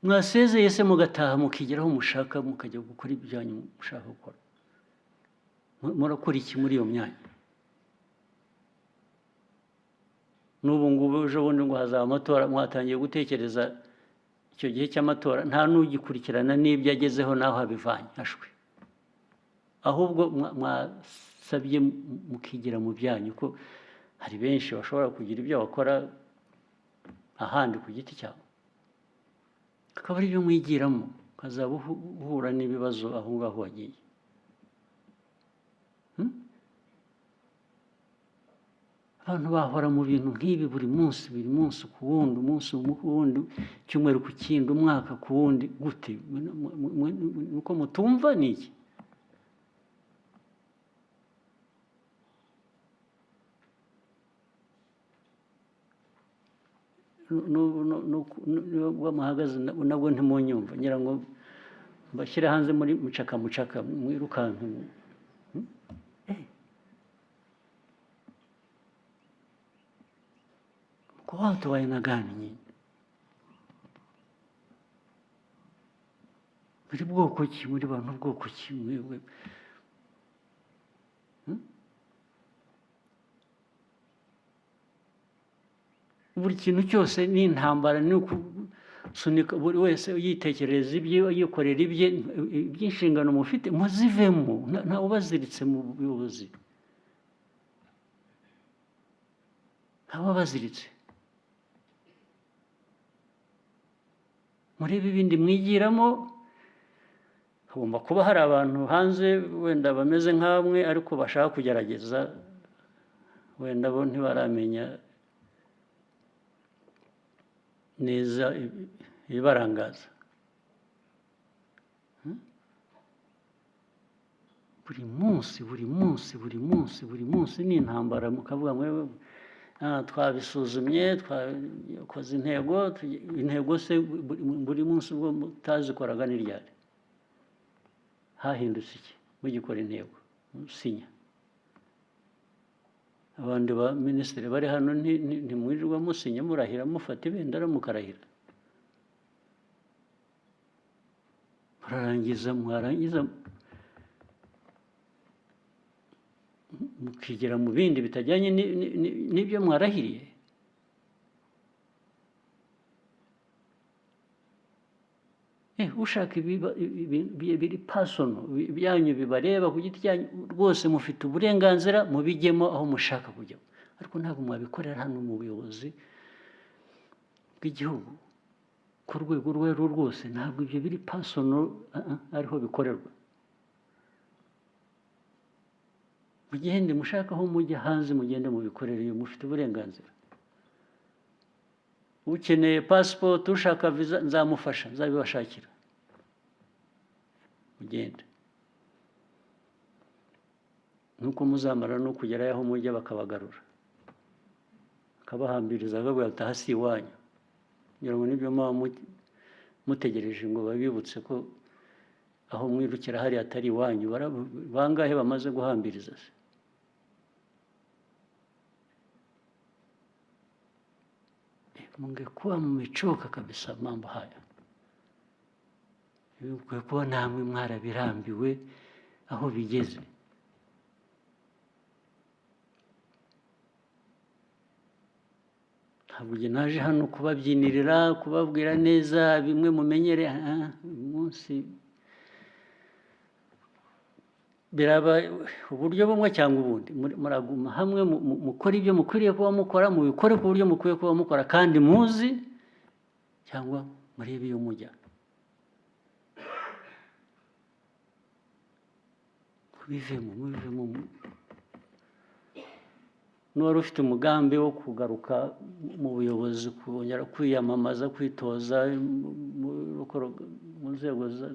Mwasezeye se mugataha mukigera aho mushaka mukajya gukora ibyanyu mushaka gukora. Murakora iki muri iyo myanya? N'ubu ngubu ejo bundi ngo hazaba amatora, mwatangiye gutekereza icyo gihe cy'amatora, nta n'ugikurikirana n'ibyo agezeho n'aho abivanye hashwe. Ahubwo mwasabye mukigira mu byanyu, ko hari benshi bashobora kugira ibyo bakora ahandi ku giti cyabo, akaba ari byo mwigiramo, ukazaba uhura n'ibibazo aho ngaho wagiye. Abantu bahora mu bintu nk'ibi buri munsi ku wundi, umunsi ku wundi, icyumweru ku kindi, umwaka ku wundi. Gute? Nuko mutumva ni iki? N'ubwo muhagaze nabwo ntimunyumva, ngira ngo mbashyire hanze muri mucaka mwirukanka. Kwa watu wa aina gani nyinyi? Muri bwoko ki? Muri bantu bwoko ki mwewe? Buri kintu cyose ni intambara, ni ukusunika buri wese yitekereza ibye, yikorera ibye. Iby'inshingano mufite muzivemo, nta ubaziritse mu buyobozi, nta baziritse. Murebe ibindi mwigiramo. Hagomba kuba hari abantu hanze wenda bameze nk'amwe ariko bashaka kugerageza, wenda bo ntibaramenya neza ibibarangaza. Buri munsi ni intambara. Mukavuga mwewe twabisuzumye, twakoze intego se buri munsi ubwo mutazikoraga ni ryari? Hahindutse iki mugikora intego musinya? Abandi ba minisitiri bari hano ntimwirirwa musinya, murahira, mufata ibendera mukarahira, mwarangiza mukigera mu bindi bitajyanye n'ibyo mwarahiriye. Ushaka biri pasono byanyu bibareba ku giti cyanyu, rwose mufite uburenganzira mubijyemo aho mushaka kujya, ariko ntabwo mwabikorera hano mu buyobozi bw'igihugu ku rwego urwo ari rwo rwose. Ntabwo ibyo biri pasono ariho bikorerwa. Mugende mushaka aho mujya hanze, mugende mubikorere iyo, mufite uburenganzira. Ukeneye passport, ushaka visa, nzamufasha, nzabibashakira, mugende. Nuko muzamara no kugerayo aho mujya bakabagarura, bakabahambiriza, bakavuga ati aha si iwanyu. Ngira ngo nibyo muba mutegereje ngo babibutse ko aho mwirukira hari atari iwanyu. Bangahe bamaze guhambiriza se? Mungekuwa mmechoka kabisa mambo haya. Mungekuwa namwe mwarabirambiwe aho bigeze. Ntabwo naje hano kubabyinirira, kubabwira neza bimwe mumenyere. Umunsi biraba uburyo bumwe cyangwa ubundi, muraguma hamwe mukora ibyo mukwiriye kuba mukora, mubikore ku buryo mukwiye kuba mukora, kandi muzi, cyangwa murebe iyo mujya. Mubivemo. N'uwari ufite umugambi wo kugaruka mu buyobozi, kongera kwiyamamaza, kwitoza mu nzego za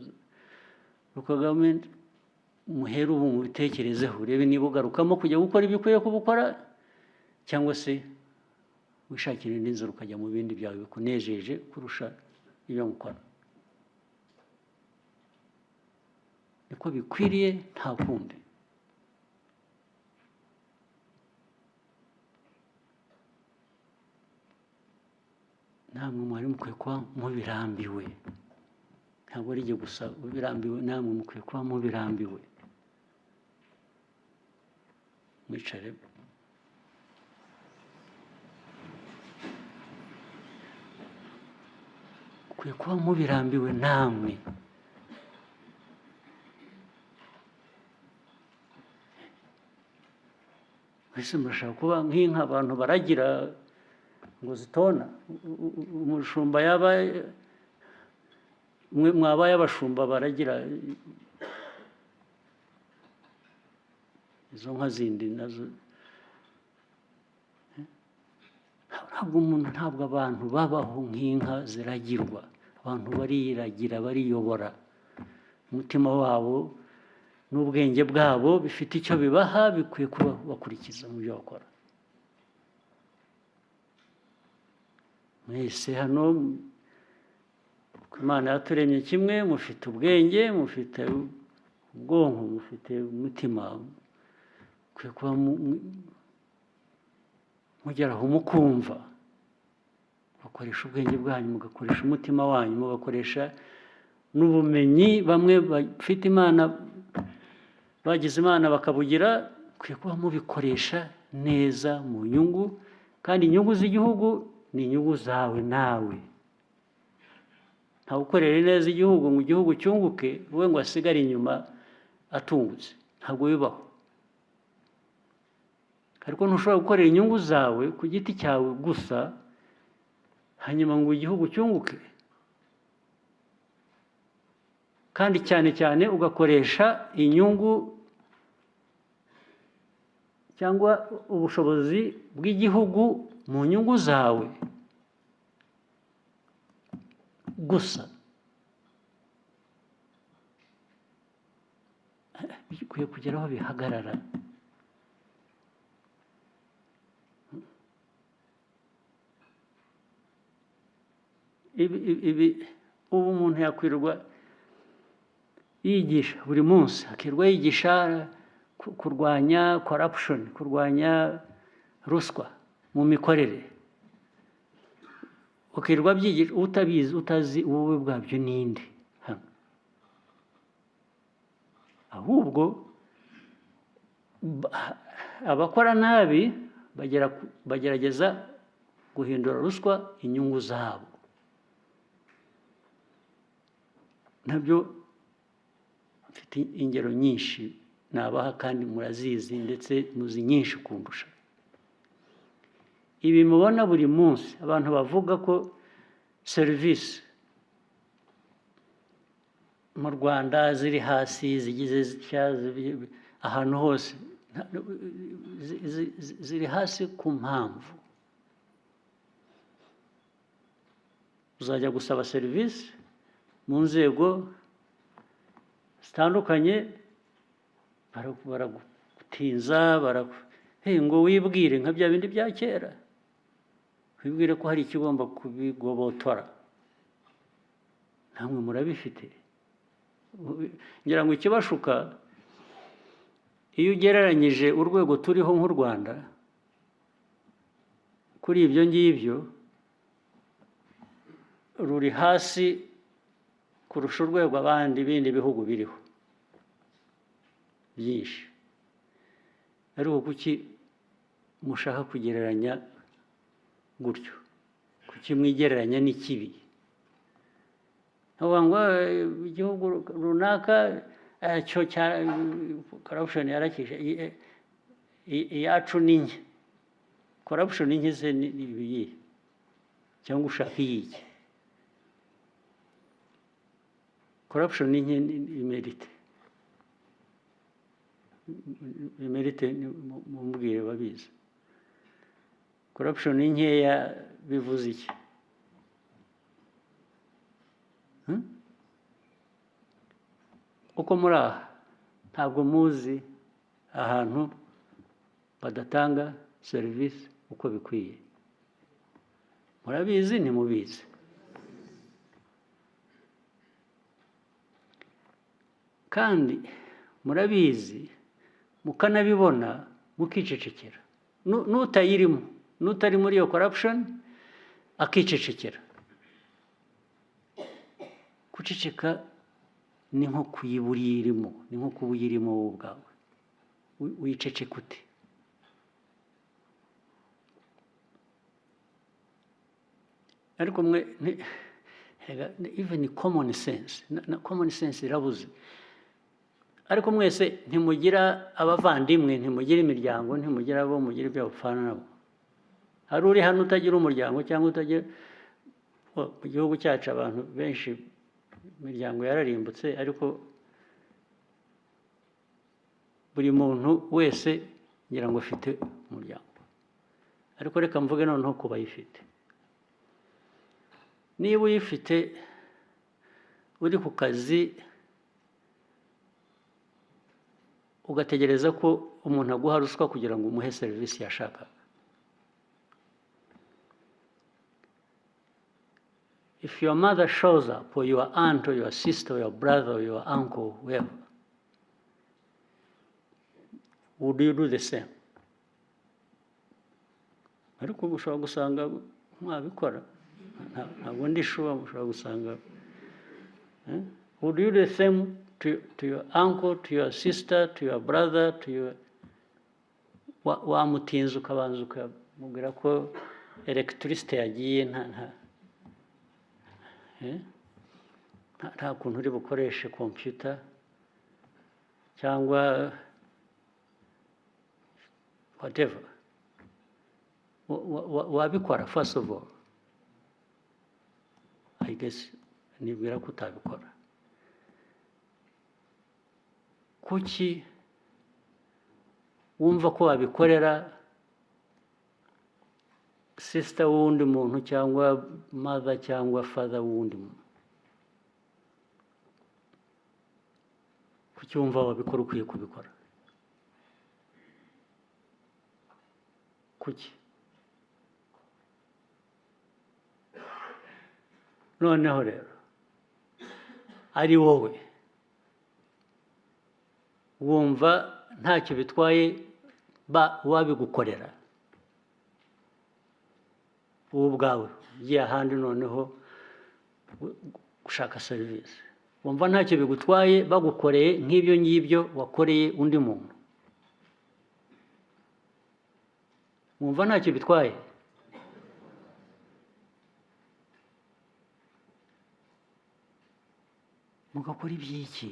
local government, muhere ubu mubitekerezeho urebe niba ugarukamo kujya gukora ibyo ukwiye kuba ukora cyangwa se wishakira indi nzira ukajya mu bindi byawe bikunejeje kurusha ibyo mukora. Niko bikwiriye nta kundi. Namwe mwari mukwiye kuba mubirambiwe, ntabwo ari jye gusa ubirambiwe, namwe mukwiye kuba mubirambiwe. Mwicare. Mukwiye kuba mubirambiwe namwe. Mbese murashaka kuba nk'inka abantu baragira ngo zitona? Umushumba yaba mwabaye abashumba baragira izo nka zindi nazo. Ntabwo abantu babaho nk'inka ziragirwa. Abantu bariragira, bariyobora. Umutima wabo n'ubwenge bwabo bifite icyo bibaha, bikwiye kuba bakurikiza mu byo bakora. Mwese hano Imana yaturemye kimwe, mufite ubwenge, mufite ubwonko, mufite umutima. Mukwiye kuba mugeraho mukumva, mugakoresha ubwenge bwanyu, mugakoresha umutima wanyu, mugakoresha n'ubumenyi bamwe bafite Imana bagize Imana bakabugira. Mukwiye kuba mubikoresha neza mu nyungu, kandi inyungu z'igihugu ni inyungu zawe nawe. Ntawe ukorera neza igihugu ngo igihugu cyunguke wowe ngo asigare inyuma atungutse. Ntabwo bibaho. Ariko ntushobora gukorera inyungu zawe ku giti cyawe gusa hanyuma ngo igihugu cyunguke, kandi cyane cyane ugakoresha inyungu cyangwa ubushobozi bw'igihugu mu nyungu zawe gusa. Bikwiye kugera aho bihagarara. Ubu umuntu yakwirirwa yigisha buri munsi, akirwa yigisha kurwanya corruption, kurwanya ruswa mu mikorere, ukirwa byigisha utabizi, utazi wowe bwabyo ninde. Ahubwo abakora nabi bagerageza guhindura ruswa inyungu zabo. Nabyo mfite ingero nyinshi nabaha kandi murazizi, ndetse muzi nyinshi kundusha. Ibi mubona buri munsi abantu bavuga ko serivisi mu Rwanda ziri hasi, zigize zitya ahantu hose, ziri hasi ku mpamvu. Uzajya gusaba serivisi mu nzego zitandukanye, baragutinza, ngo wibwire nka bya bindi bya kera, wibwire ko hari ikigomba kubigobotora. Namwe murabifite. Ngira ngo ikibashuka, iyo ugereranyije urwego turiho nk'u Rwanda kuri ibyo ngibyo, ruri hasi kurusha urwego abandi bindi bihugu biriho byinshi. Ariko kuki mushaka kugereranya gutyo? Kuki mwigereranya n'ikibi? Avuga ngo igihugu runaka cyo cya corruption yarakije, iyacu ni nke. Corruption nke se ni ibiyi cyangwa ushaka iyiki? Corruption ni nke imerite. Imerite mumbwire babizi. Corruption ni nkeya bivuze iki? Uko muri aha ntabwo muzi ahantu badatanga serivisi uko bikwiye. Murabizi ntimubizi. Kandi murabizi mukanabibona mukicecekera. N'utayirimo, n'utari muri iyo corruption akicecekera. Guceceka ni nko kuyiburiyirimo, ni nko kuba uyirimo wowe ubwawe. Wiceceka ute? Ariko mwe even common sense, common sense irabuze. Ariko mwese ntimugira abavandimwe, ntimugira imiryango, ntimugira abo mugira ibyo bapfana nabo. Hari uri hano utagira umuryango cyangwa utagira, mu gihugu cyacu abantu benshi imiryango yararimbutse, ariko buri muntu wese ngira ngo afite umuryango. Ariko reka mvuge noneho ku bayifite. Niba uyifite uri ku kazi ugategereza ko umuntu aguha ruswa kugira ngo umuhe serivisi yashakaga, if your mother shows up, or your aunt, or your sister, or your brother, or your uncle, whoever, would you do the same? Ariko ushobora gusanga mwabikora, ntabwo ndi sure, ushobora gusanga would you do the same to your uncle, to your sister, to your brother, to your wamutinze ukabanza ukamubwira ko electricity yagiye, nta kuntu uri bukoreshe computer cyangwa whatever, wabikora? First of all, I guess nibwira ko utabikora. Kuki wumva ko wabikorera sister wundi muntu cyangwa mother cyangwa father wundi muntu? Kuki wumva wabikora ukwiye kubikora? Kuki? Noneho rero ari wowe wumva ntacyo bitwaye wabigukorera wowe ubwawe, ugiye ahandi noneho gushaka serivisi, wumva ntacyo bigutwaye bagukoreye nk'ibyo ngibyo wakoreye undi muntu? Wumva ntacyo bitwaye? Mugakora iby'iki?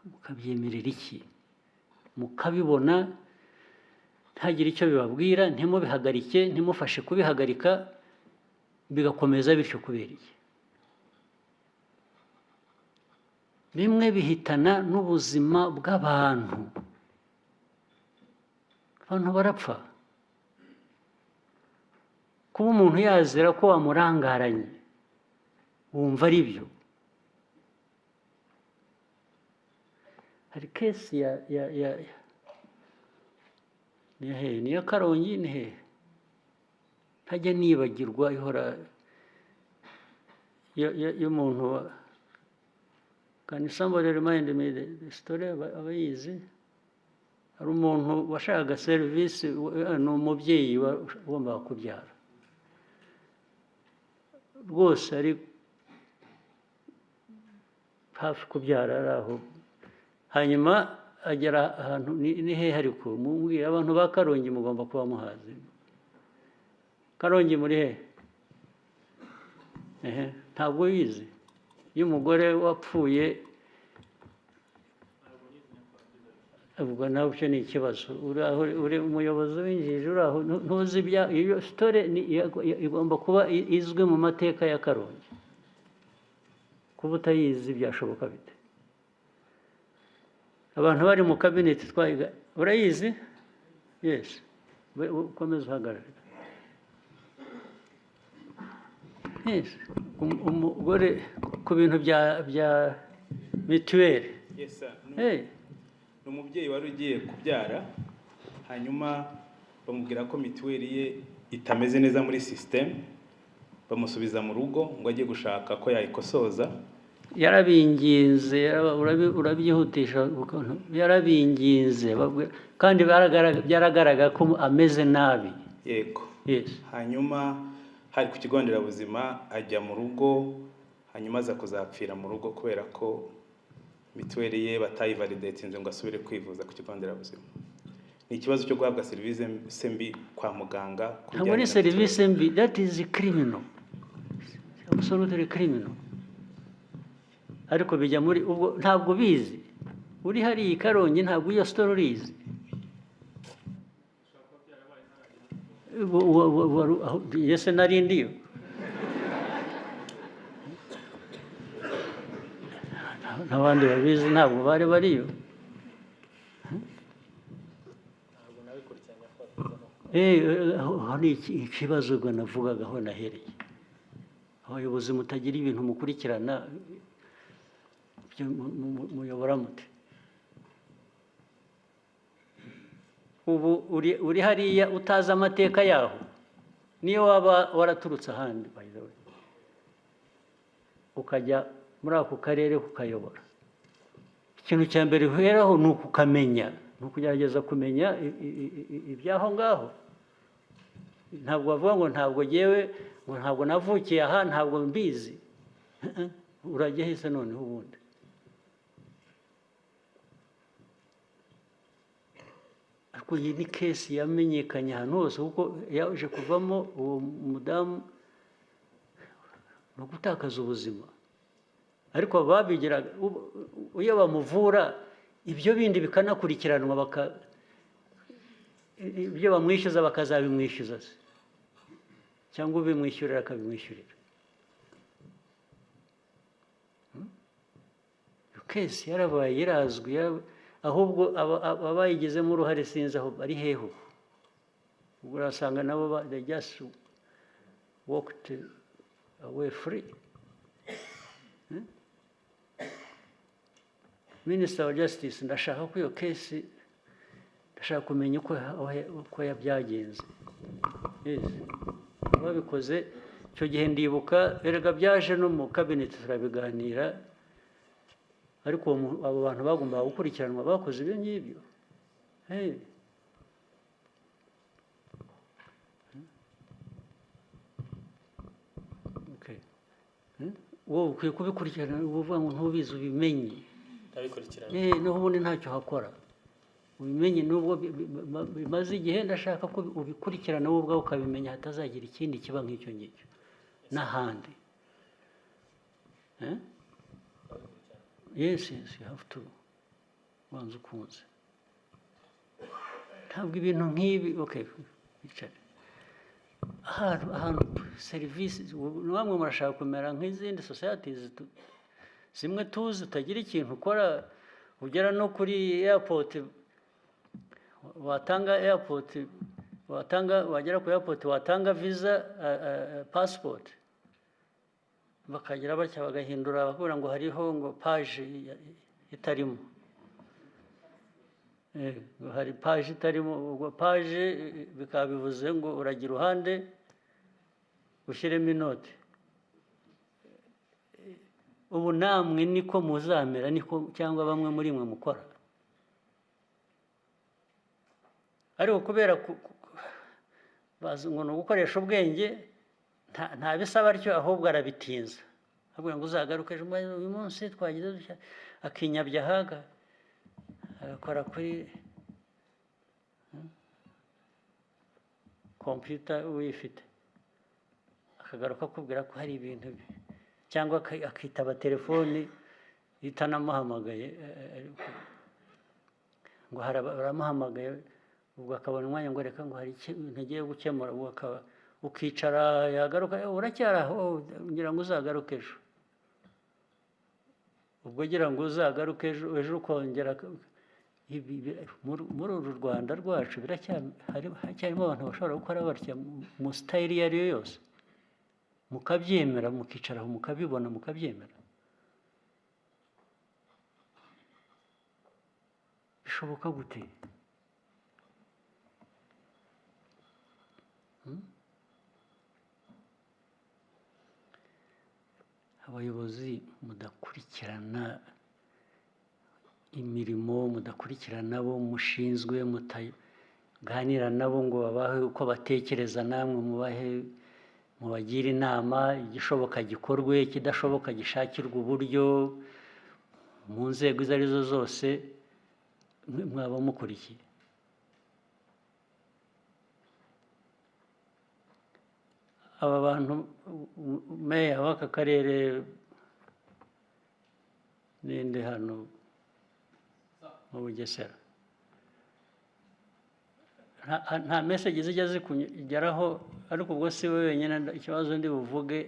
Mukabyemerera iki? Mukabibona ntagire icyo bibabwira, ntimubihagarike, ntimufashe kubihagarika, bigakomeza bityo kubera iki? Bimwe bihitana n'ubuzima bw'abantu. Abantu barapfa. Kuba umuntu yazira ko wamurangaranye wumva ari byo. Hari kesi ni ya Karongi, ni he? Ntajya nibagirwa, ihora y'umuntu. Can somebody remind me the story? Abayizi? Hari umuntu washakaga serivisi, ni umubyeyi wagombaga kubyara rwose, ari hafi kubyara, ari aho. Hanyuma agera ahantu, ni hehe ariko mubwira abantu ba Karongi mugomba kuba muhazi. Karongi muri hehe? Ntabwo yizi. Iyo umugore wapfuye, ubwo nawe cyo ni ikibazo. Uri umuyobozi w'injiji, uri aho ntuzi iyo story igomba kuba izwi mu mateka ya Karongi. Kuba utayizi byashoboka bite? Abantu bari mu kabineti twayiga, urayizi? Yes. Ukomeza uhagarare. Yes. Umugore ku bintu bya mituweli. Yes sir. Hey. ni umubyeyi wari ugiye kubyara hanyuma bamubwira ko mituweli ye itameze neza muri system, bamusubiza mu rugo ngo ajye gushaka ko yayikosoza. yarabinginze urabyihutisha yarabinginze kandi byaragaragara ko ameze nabi. Yego. Yes. Hanyuma hari ku kigo nderabuzima ajya mu rugo, hanyuma aza kuzapfira mu rugo kubera ko mituweli ye batayivalidatinze ngo asubire kwivuza ku kigo nderabuzima. Ni ikibazo cyo guhabwa serivisi mbi kwa muganga. Ntabwo ni serivisi mbi, that is criminal, absolutely criminal. Ariko bijya muri ubwo ntabwo bizi, uri hari Karongi ntabwo iyo story urizi. Yese narindiyo n'abandi babizi ntabwo bari bariyo. Hari ikibazo ubwo navugaga aho nahereye, abayobozi mutagira ibintu mukurikirana muyobora mute. Ubu uri hariya utazi amateka yaho, niyo waba waraturutse ahandi by the way, ukajya muri ako karere kukayobora, ikintu cya mbere uheraho ni ukukamenya, ni ukugerageza kumenya ibyaho ngaho. Ntabwo bavuga ngo ntabwo yewe ngo ntabwo navukiye aha ntabwo mbizi. Urajya hese noneho ubundi. Ariko iyi ni kesi yamenyekanye ahantu hose kuko yaje kuvamo uwo mudamu no gutakaza ubuzima. Ariko babigiraga iyo bamuvura ibyo bindi bikanakurikiranwa ibyo bamwishyuza bakazabimwishyuza se, cyangwa ubimwishyurira akabimwishyurira. Kesi yarabaye irazwi, ahubwo abayigizemo uruhare sinzi aho bari heho. Ubwo urasanga nabo they just walked away free. Minister wa Justice, ndashaka ko iyo kesi, ndashaka kumenya uko yabyagenze. Yes. Babikoze icyo gihe ndibuka erega byaje no mu cabinet turabiganira, ariko abo bantu bagomba gukurikiranwa bakoze ibyo ngibyo. Okay. Wowe ukwiye kubikurikirana, uvuga ngo ntubizi ubimenye. N'ubu ubundi ntacyo hakora, ubimenye nubwo bimaze igihe. Ndashaka ko ubikurikirana wowe ubwawe ukabimenya, hatazagira ikindi kiba nk'icyo ngicyo n'ahandi. Yes, you have to wanza ukunze. Ntabwo ibintu nk'ibi. Okay, bicare ahantu serivisi namwe murashaka kumera nk'izindi societies zimwe tuzi, utagira ikintu ukora, ugera no kuri airport watanga wagera ku airport watanga visa passport, bakagira batya bagahindura bakubwira ngo hariho ngo page itarimo. Hari page itarimo, ubwo page bikaba bivuze ngo uragira uruhande ushyiremo inote. Ubu namwe niko muzamera, niko cyangwa bamwe muri mwe mukora. Ariko kubera bazi ngo no gukoresha ubwenge, nta bisaba aricyo, ahubwo arabitinza. Ahubwo ngo uzagaruke uyu munsi twagize akinyabya haga agakora kuri computer uyifite, akagaruka akubwira ko hari ibintu cyangwa akitaba telefoni itanamuhamagaye, ngo baramuhamagaye, ubwo akabona umwanya ngo reka ngo hari ikintu agiye gukemura, ukicara yagaruka uracyari aho, ngira ngo uzagaruke ejo. Ubwo ngira ngo uzagaruke ejo ukongera. Muri uru Rwanda rwacu haracyarimo abantu bashobora gukora batya mu style iyo ari yo yose, mukabyemera, mukicaraho mukabibona, mukabyemera. bishoboka gute? Abayobozi mudakurikirana imirimo, mudakurikirana abo mushinzwe, mutaganira nabo ngo babahe uko batekereza, namwe mubagire inama, igishoboka gikorwe, ikidashoboka gishakirwa uburyo mu nzego izo arizo zose, mwaba mukurikiye. Aba bantu, meya w'aka karere ninde hano mu Bugesera, nta message zijya zikugeraho, ariko ubwo si we wenyine, ikibazo ndi buvuge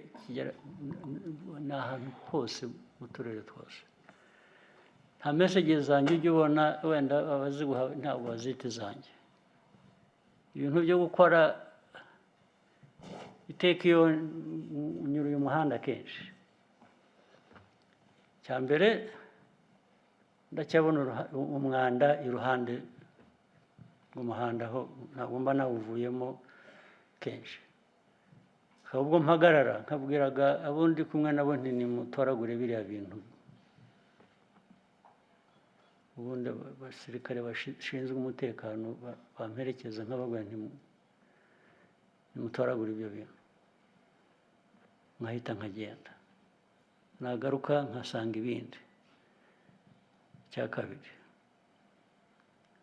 ni ahantu hose mu turere twose. Nta message zanjye ujya ubona, wenda abaziguha ntabwo bazita izanjye. Ibintu byo gukora iteka iyo unyuruye umuhanda kenshi, cya mbere ndacyabona umwanda iruhande rw'umuhanda, aho ntabwo mba nawuvuyemo kenshi. Ahubwo mpagarara nkabwiraga abo ndi kumwe nabo nti nimutoragure biriya bintu. Ubundi abasirikare bashinzwe umutekano bamperekeza nkababwira nti nimutoragure ibyo bintu, nkahita nkagenda, nagaruka nkasanga ibindi. Cya kabiri,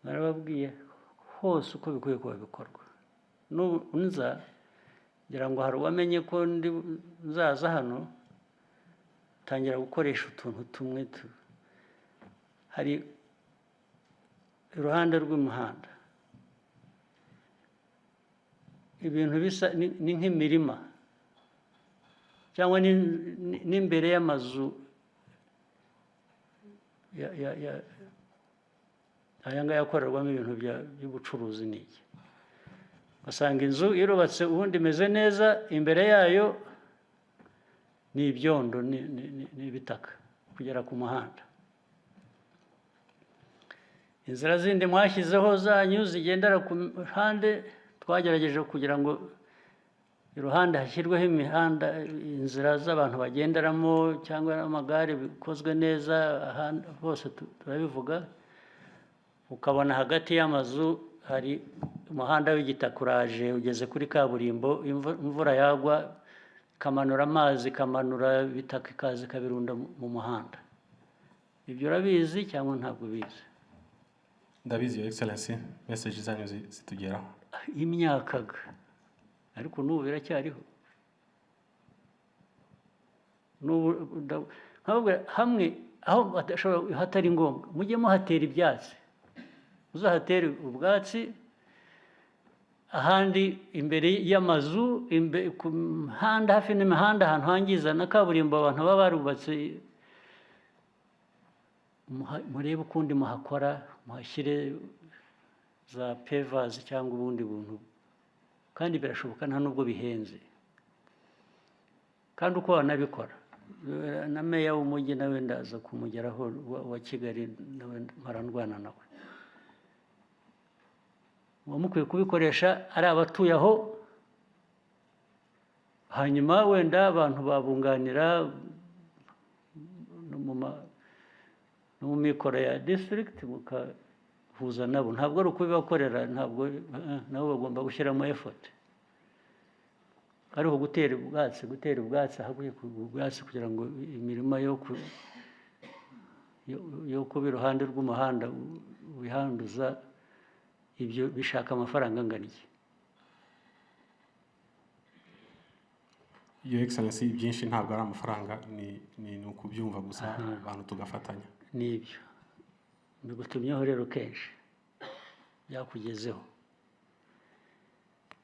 narababwiye hose uko bikwiye kuba bikorwa. Nza ngira ngo hari uwamenye ko nzaza hano, tangira gukoresha utuntu tumwe hari iruhande rw'umuhanda ibintu bisa ni nk'imirima, cyangwa n'imbere y'amazu aya ngaya akorerwamo ibintu by'ubucuruzi. N'iki ugasanga inzu irubatse ubundi imeze neza, imbere yayo ni ibyondo n'ibitaka kugera ku muhanda. Inzira zindi mwashyizeho zanyu zigendera ku ruhande, twagerageje kugira ngo iruhande hashyirweho imihanda, inzira z'abantu bagenderamo cyangwa amagare bikozwe neza. Hose turabivuga, ukabona hagati y'amazu hari umuhanda w'igitaka, uraje ugeze kuri kaburimbo, imvura yagwa ikamanura amazi, ikamanura ibitaka, ikaza ikabirunda mu muhanda. Ibyo urabizi cyangwa ntabwo ubizi? Ndabizi, Your Excellency, message zanyu zitugeraho imyakaga, ariko n'ubu biracyariho. Hamwe aho hatari ngombwa mujye muhatera ibyatsi, uzahatere ubwatsi. Ahandi imbere y'amazu, ku mihanda, hafi n'imihanda, ahantu hangiza na kaburimbo abantu baba barubatse, murebe ukundi muhakora, muhashyire za pevazi cyangwa ubundi buntu, kandi birashoboka nta nubwo bihenze. Kandi uko wanabikora, na meya w'umujyi nawe ndaza kumugeraho, wa Kigali, nawe marandwana nawe. Muba mukwiye kubikoresha ari abatuye aho, hanyuma wenda abantu babunganira no mu mikoro ya district, mukahuza nabo. Ntabwo ari ukubibakorera, ntabwo nabo bagomba gushyiramo effort. Ariko gutera ubwatsi haguye ubwatsi kugira ngo imirima yo kuba iruhande rw'umuhanda wihanduza, ibyo bishaka amafaranga angana iki? Your Excellency, byinshi ntabwo ari amafaranga, ni ukubyumva gusa, abantu tugafatanya. Nibyo bigutumyeho rero kenshi, byakugezeho.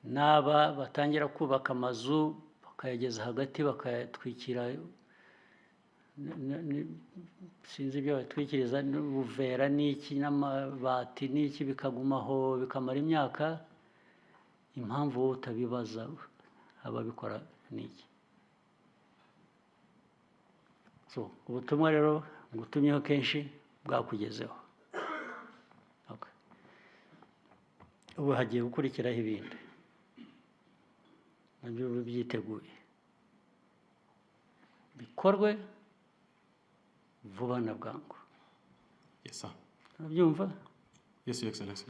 N'aba batangira kubaka amazu bakayageza hagati, bakayatwikira, sinzi ibyo batwikiriza, n'ubuvera n'iki n'amabati n'iki, bikagumaho bikamara imyaka. Impamvu wowe utabibaza ababikora n'iki? Ubutumwa rero ngutumyeho kenshi bwakugezeho. ubu hagiye gukurikiraho ibindi nabyo byiteguye bikorwe vuba na bwangu. Yes, sir. Urabyumva? Yes, Your Excellency.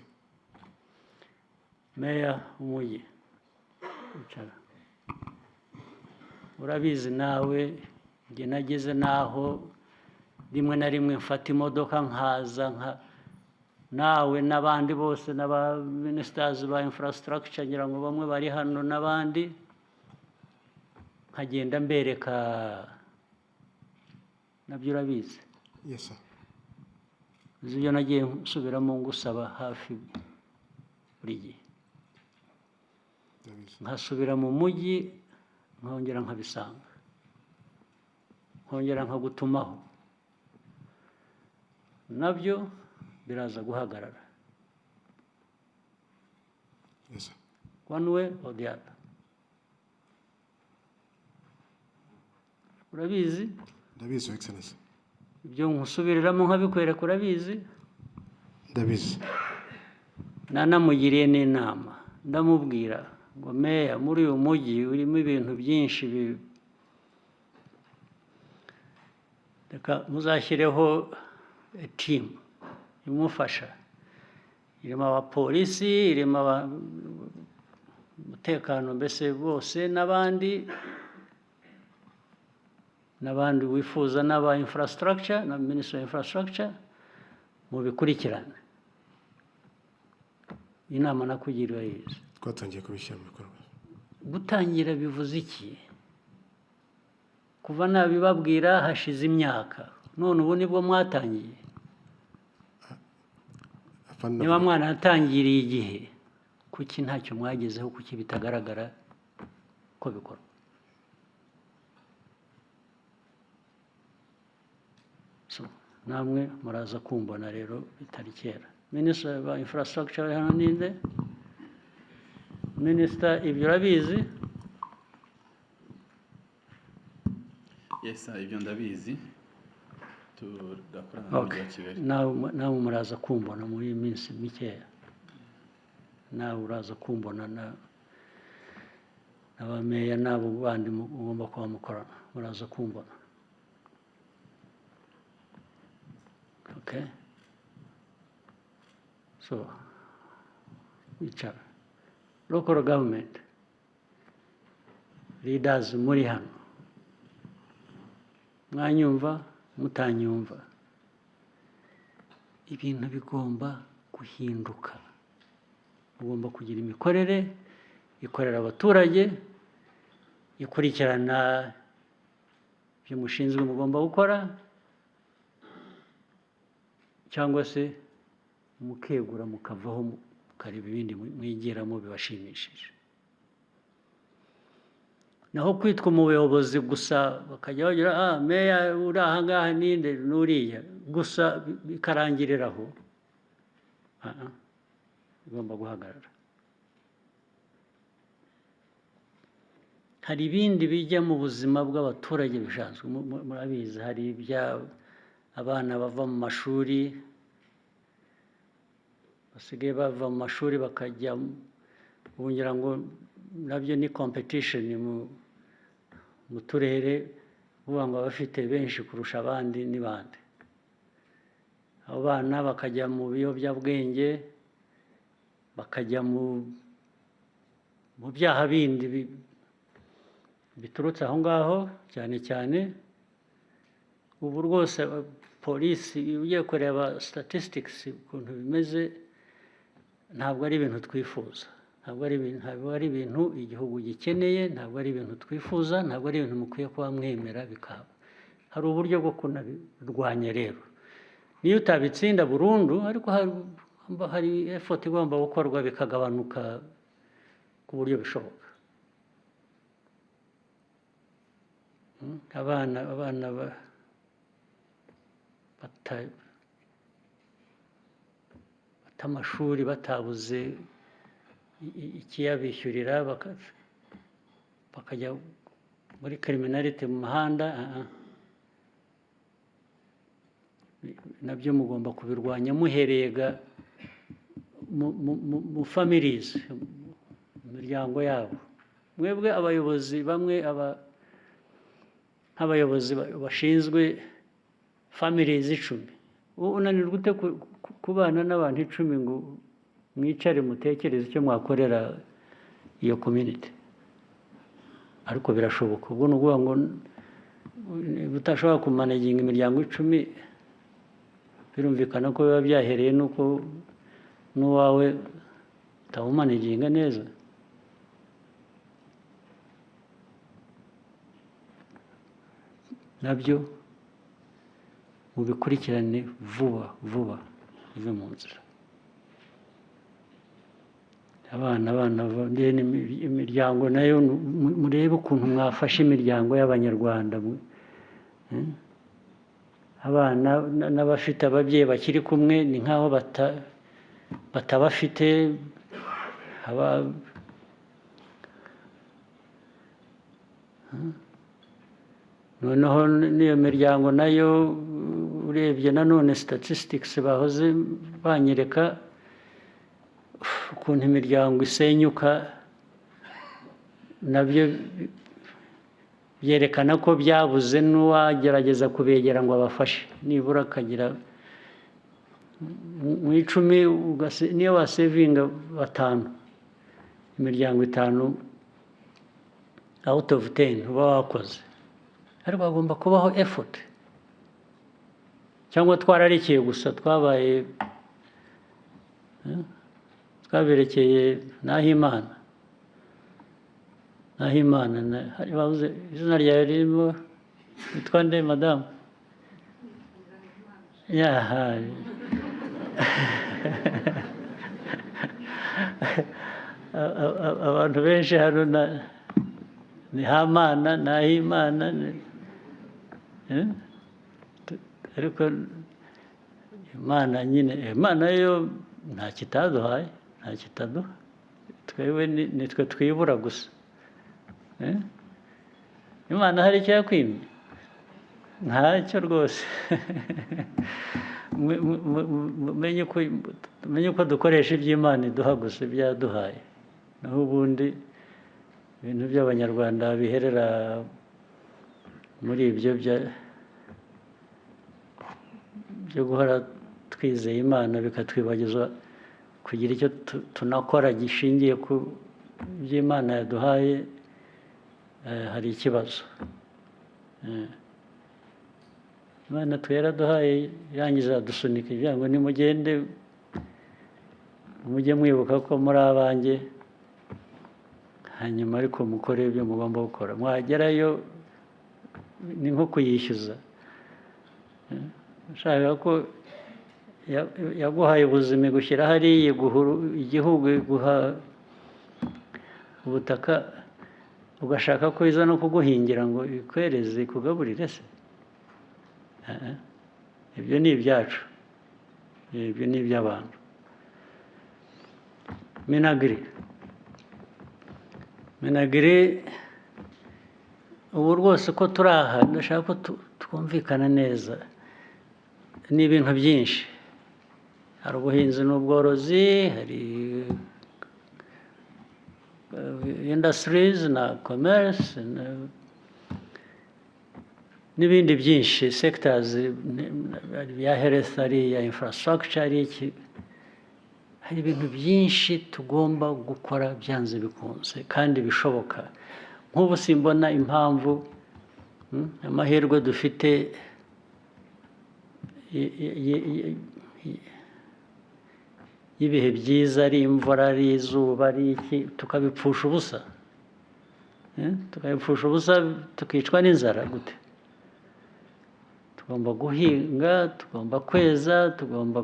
Meya w'umujyi icara. Urabizi nawe njye nageze naho rimwe na rimwe mfata imodoka nkaza nawe n'abandi bose n'aba ministers ba infrastructure ngira ngo bamwe bari hano n'abandi nkagenda mbereka nabyo urabizi. Yes, sir. Uzi ibyo nagiye nsubiramo ngusaba hafi buri gihe nkasubira mu mujyi nkongera nkabisanga nkongera nkagutumaho nabyo biraza guhagarara. Yes, sir. One way or the other. Urabizi Ndabizi, Your Excellency. ibyo nkusubiriramo nkabikwereka urabizi. Ndabizi. Nanamugiriye n'inama ndamubwira ngo meya muri uyu mujyi urimo ibintu byinshi reka muzashyireho team imufasha irimo abapolisi irimo umutekano mbese bose n'abandi wifuza n'aba infrastructure na Ministry of Infrastructure mu bikurikirane. Inama nakugiriwe yize Twatangiye kubishyira mu bikorwa. gutangira bivuze iki? Kuva nabibabwira hashize imyaka none ubu nibwo mwatangiye. Niba mwana yatangiriye igihe kuki ntacyo mwagezeho, kuki bitagaragara ko bikorwa? So namwe muraza kumbona rero bitari kera. Minister wa Infrastructure hano ninde? Minister ibyo urabizi? Yes, sir, ibyo ndabizi. Tudakorana Okay. na Kigali. Nawe muraza kumbona muri iyi minsi mikeya. Nawe uraza kumbona n'abameya n'abo bandi mugomba kuba mukorana muraza kumbona. Okay? So, wicara. Local government leaders muri hano mwanyumva mutanyumva ibintu bigomba guhinduka. Mugomba kugira imikorere ikorera abaturage ikurikirana ibyo mushinzwe mugomba gukora cyangwa se mukegura mukavaho mukareba ibindi mwigiramo bibashimishije. Naho kwitwa umuyobozi gusa bakajya bagira meya uri aha ngaha ninde n'uriya gusa bikarangiriraho, bigomba guhagarara. Hari ibindi bijya mu buzima bw'abaturage bisanzwe murabizi. Hari abana bava mu mashuri basigaye bava mu mashuri bakajya ngira ngo nabyo ni competition mu turere uvuga ngo abafite benshi kurusha abandi n'ibandi. Abo bana bakajya mu biyobyabwenge bakajya mu byaha bindi biturutse aho ngaho cyane cyane. Ubu rwose polisi ugiye kureba statistics ukuntu bimeze ntabwo ari ibintu twifuza, ntabwo ari ibintu igihugu gikeneye, ntabwo ari ibintu twifuza, ntabwo ari ibintu mukwiye kuba mwemera bikaba. Hari uburyo bwo kunabirwanya rero. Niyo utabitsinda burundu ariko hari effort igomba gukorwa bikagabanuka ku buryo bishoboka. Abana amashuri batabuze ikiyabishyurira bakajya muri criminality mu mahanda, nabyo mugomba kubirwanya muhereye mu families, mu miryango yabo. Mwebwe abayobozi bamwe nk'abayobozi bashinzwe families 10, unanirwa ute kubana n'abantu 10 ngo mwicare mutekereze icyo mwakorera iyo community? Ariko birashoboka. Ubwo ni ukuvuga ngo utashobora kumanaginga imiryango 10, birumvikana ko biba byahereye nuko n'uwawe utawumanaginga neza. Nabyo mubikurikirane vuba bive mu nzira. Abana imiryango nayo murebe ukuntu mwafashe imiryango y'Abanyarwanda. Abana n'abafite ababyeyi bakiri kumwe ni nk'aho batabafite. Noneho n'iyo miryango nayo urebye nanone statistics bahoze banyereka ukuntu imiryango isenyuka, nabyo byerekana ko byabuze n'uwagerageza kubegera ngo abafashe, nibura akagira mu 10 niyo wasevinga 5, imiryango 5 out of 10 uba wakoze. Ariko hagomba kubaho effort, cyangwa twararekeye gusa twabaye twaberekeye Nahimana. Hari bavuze izina ryawe ririmo witwa nde madamu? Abantu benshi hano ni Hamana, Nahimana, ariko Imana nyine, Imana yo nta kitaduhaye, nta kitaduha. Twebwe nitwe twibura gusa. Imana hari icyo yakwimye? Ntacyo rwose. Menye uko dukoresha iby'Imana iduha gusa ibyaduhaye. Naho ubundi ibintu by'Abanyarwanda biherera muri ibyo byo guhora twizeye Imana bikatwibagizwa kugira icyo tunakora gishingiye ku by'Imana yaduhaye. Hari ikibazo. Imana yaraduhaye irangiza dusunika kugira ngo nimugende mujye mwibuka ko muri abanjye, hanyuma ariko mukore ibyo mugomba gukora. Mwagerayo ni nko kuyishyuza. Ushaka ko yaguhaye ubuzima gushyira hariya, igihugu guha ubutaka, ugashaka ko iza no kuguhingira ngo ikwereze kugaburire se? Ibyo ni ibyacu, ibyo ni iby'abantu. Minagri ubu rwose ko turi aha, ndashaka ko twumvikana neza. Ni ibintu byinshi. Hari ubuhinzi n'ubworozi, hari industries na commerce n'ibindi byinshi, sectors ya health, ya infrastructure, hari ibintu byinshi tugomba gukora byanze bikunze kandi bishoboka. Nk'ubu simbona impamvu amahirwe dufite y'ibihe byiza, ari imvura, ari izuba, ari iki, tukabipfusha ubusa. Tukabipfusha ubusa tukicwa n'inzara gute? Tugomba guhinga, tugomba kweza, tugomba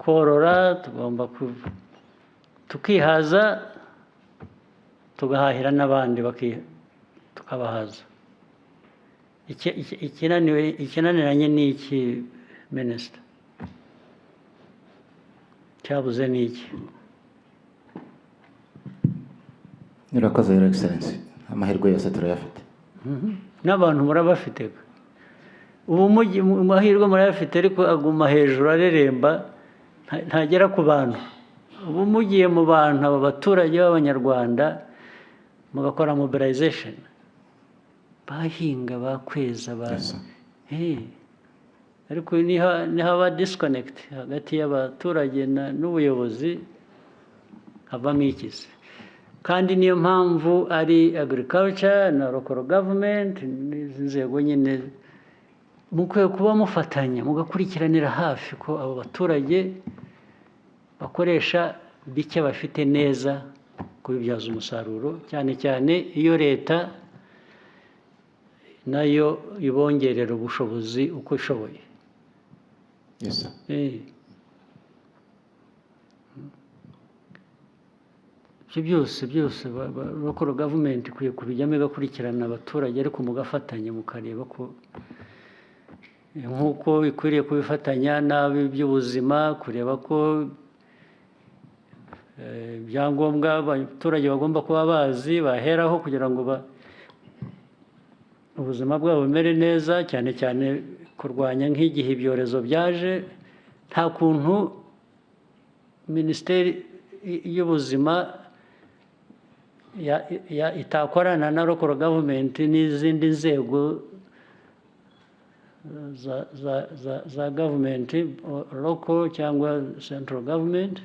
korora, tugomba tukihaza, tugahahira n'abandi tukabahaza. Ikinaniranye ni iki Minisita? Cyabuze ni iki? Urakoze Your Excellency, amahirwe yose turayafite. N'abantu murabafite. Ubu amahirwe murayafite, ariko aguma hejuru areremba ntagera ku bantu. Ubu mugiye mu bantu, abo baturage b'abanyarwanda mugakora mobilization, bahinga bakweza ariko haba disconnect hagati y'abaturage n'ubuyobozi, havamo ikizi. Kandi niyo mpamvu ari agriculture na local government n'inzego nyine mukwiye kuba mufatanya mugakurikiranira hafi ko abo baturage bakoresha bike bafite neza kubibyaza umusaruro, cyane cyane iyo leta nayo ibongerera ubushobozi uko ishoboye. Yes, sir. Ibyo byose local government ikwiye kubijyamo igakurikirana abaturage, ariko mugafatanya mukareba ko nk'uko ikwiriye kubifatanya n'ab'iby'ubuzima, kureba ko ibyangombwa abaturage bagomba kuba bazi baheraho kugira ngo ubuzima bwabo bumere neza, cyane cyane kurwanya nk'igihe ibyorezo byaje. Nta kuntu minisiteri y'ubuzima itakorana na local government n'izindi nzego za government, local cyangwa central government,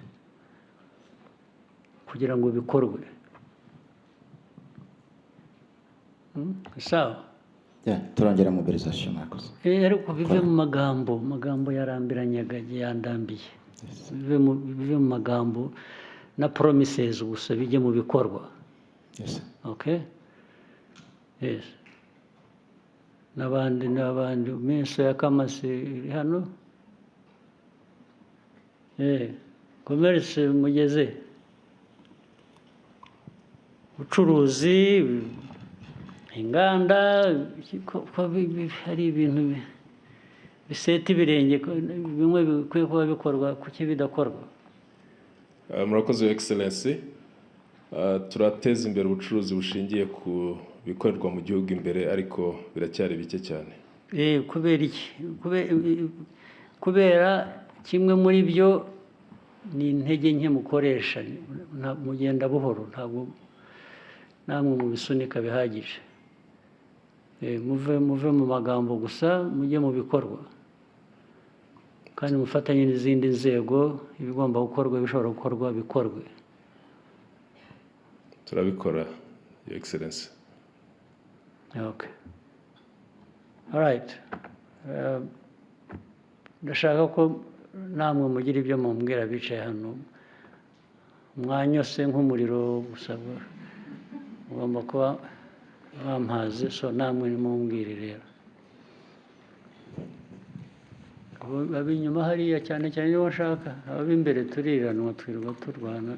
kugira ngo bikorwe. Sawa, turongera mobilisation mwakoze. Ariko bive mu magambo yarambiranyaga, yandambiye. Bive mu magambo na promises gusa, bijye mu bikorwa. Yes, sir. Okay? Yes. N'abandi Minisitiri ya Kamasi iri hano. Commerce mugeze. Ubucuruzi, inganda, hari ibintu biseta ibirenge, bimwe bikwiye kuba bikorwa, kuki bidakorwa? Murakoze Excellency. Turateza imbere ubucuruzi bushingiye ku bikorerwa mu gihugu imbere, ariko biracyari bike cyane. Kubera iki? Kubera kimwe muri byo ni intege nke mukoresha, mugenda buhoro, ntabwo namwe mubisunika bihagije. Muve mu magambo gusa, mujye mu bikorwa, kandi mufatanye n'izindi nzego, ibigomba gukorwa, bishobora gukorwa, bikorwe. Turabikora, Your Excellency. Okay. All right. Ndashaka ko namwe mugira ibyo mumbwira bicaye hano. Mwanyose nk'umuriro gusa, mugomba kuba bampaze, so namwe nimumbwire rero. Ab'inyuma hariya cyane nibo nshaka, ab'imbere turiranwa twirirwa turwana.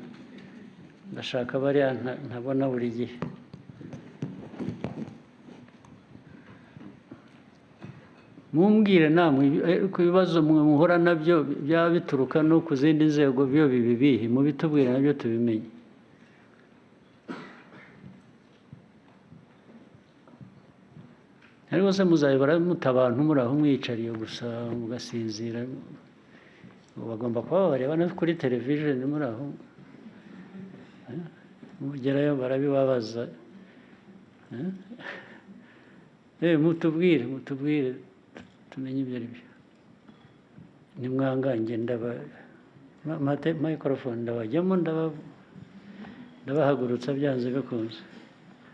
Ndashaka bariya ntabona buri gihe. Mumbwire namwe ku bibazo muhura nabyo byaba bituruka no ku zindi nzego, byo bibihe mubitubwire nabyo tubimenye. Ariko se muzabibara muta abantu muri aho mwiyicariye gusa mugasinzira, bagomba kuba bareba no kuri television muri aho. Mugerayo barabibabaza. Mutubwire tumenye ibyo ari byo. Nimwangange microphone ndabajyamo, ndabahagurutsa byanze bikunze.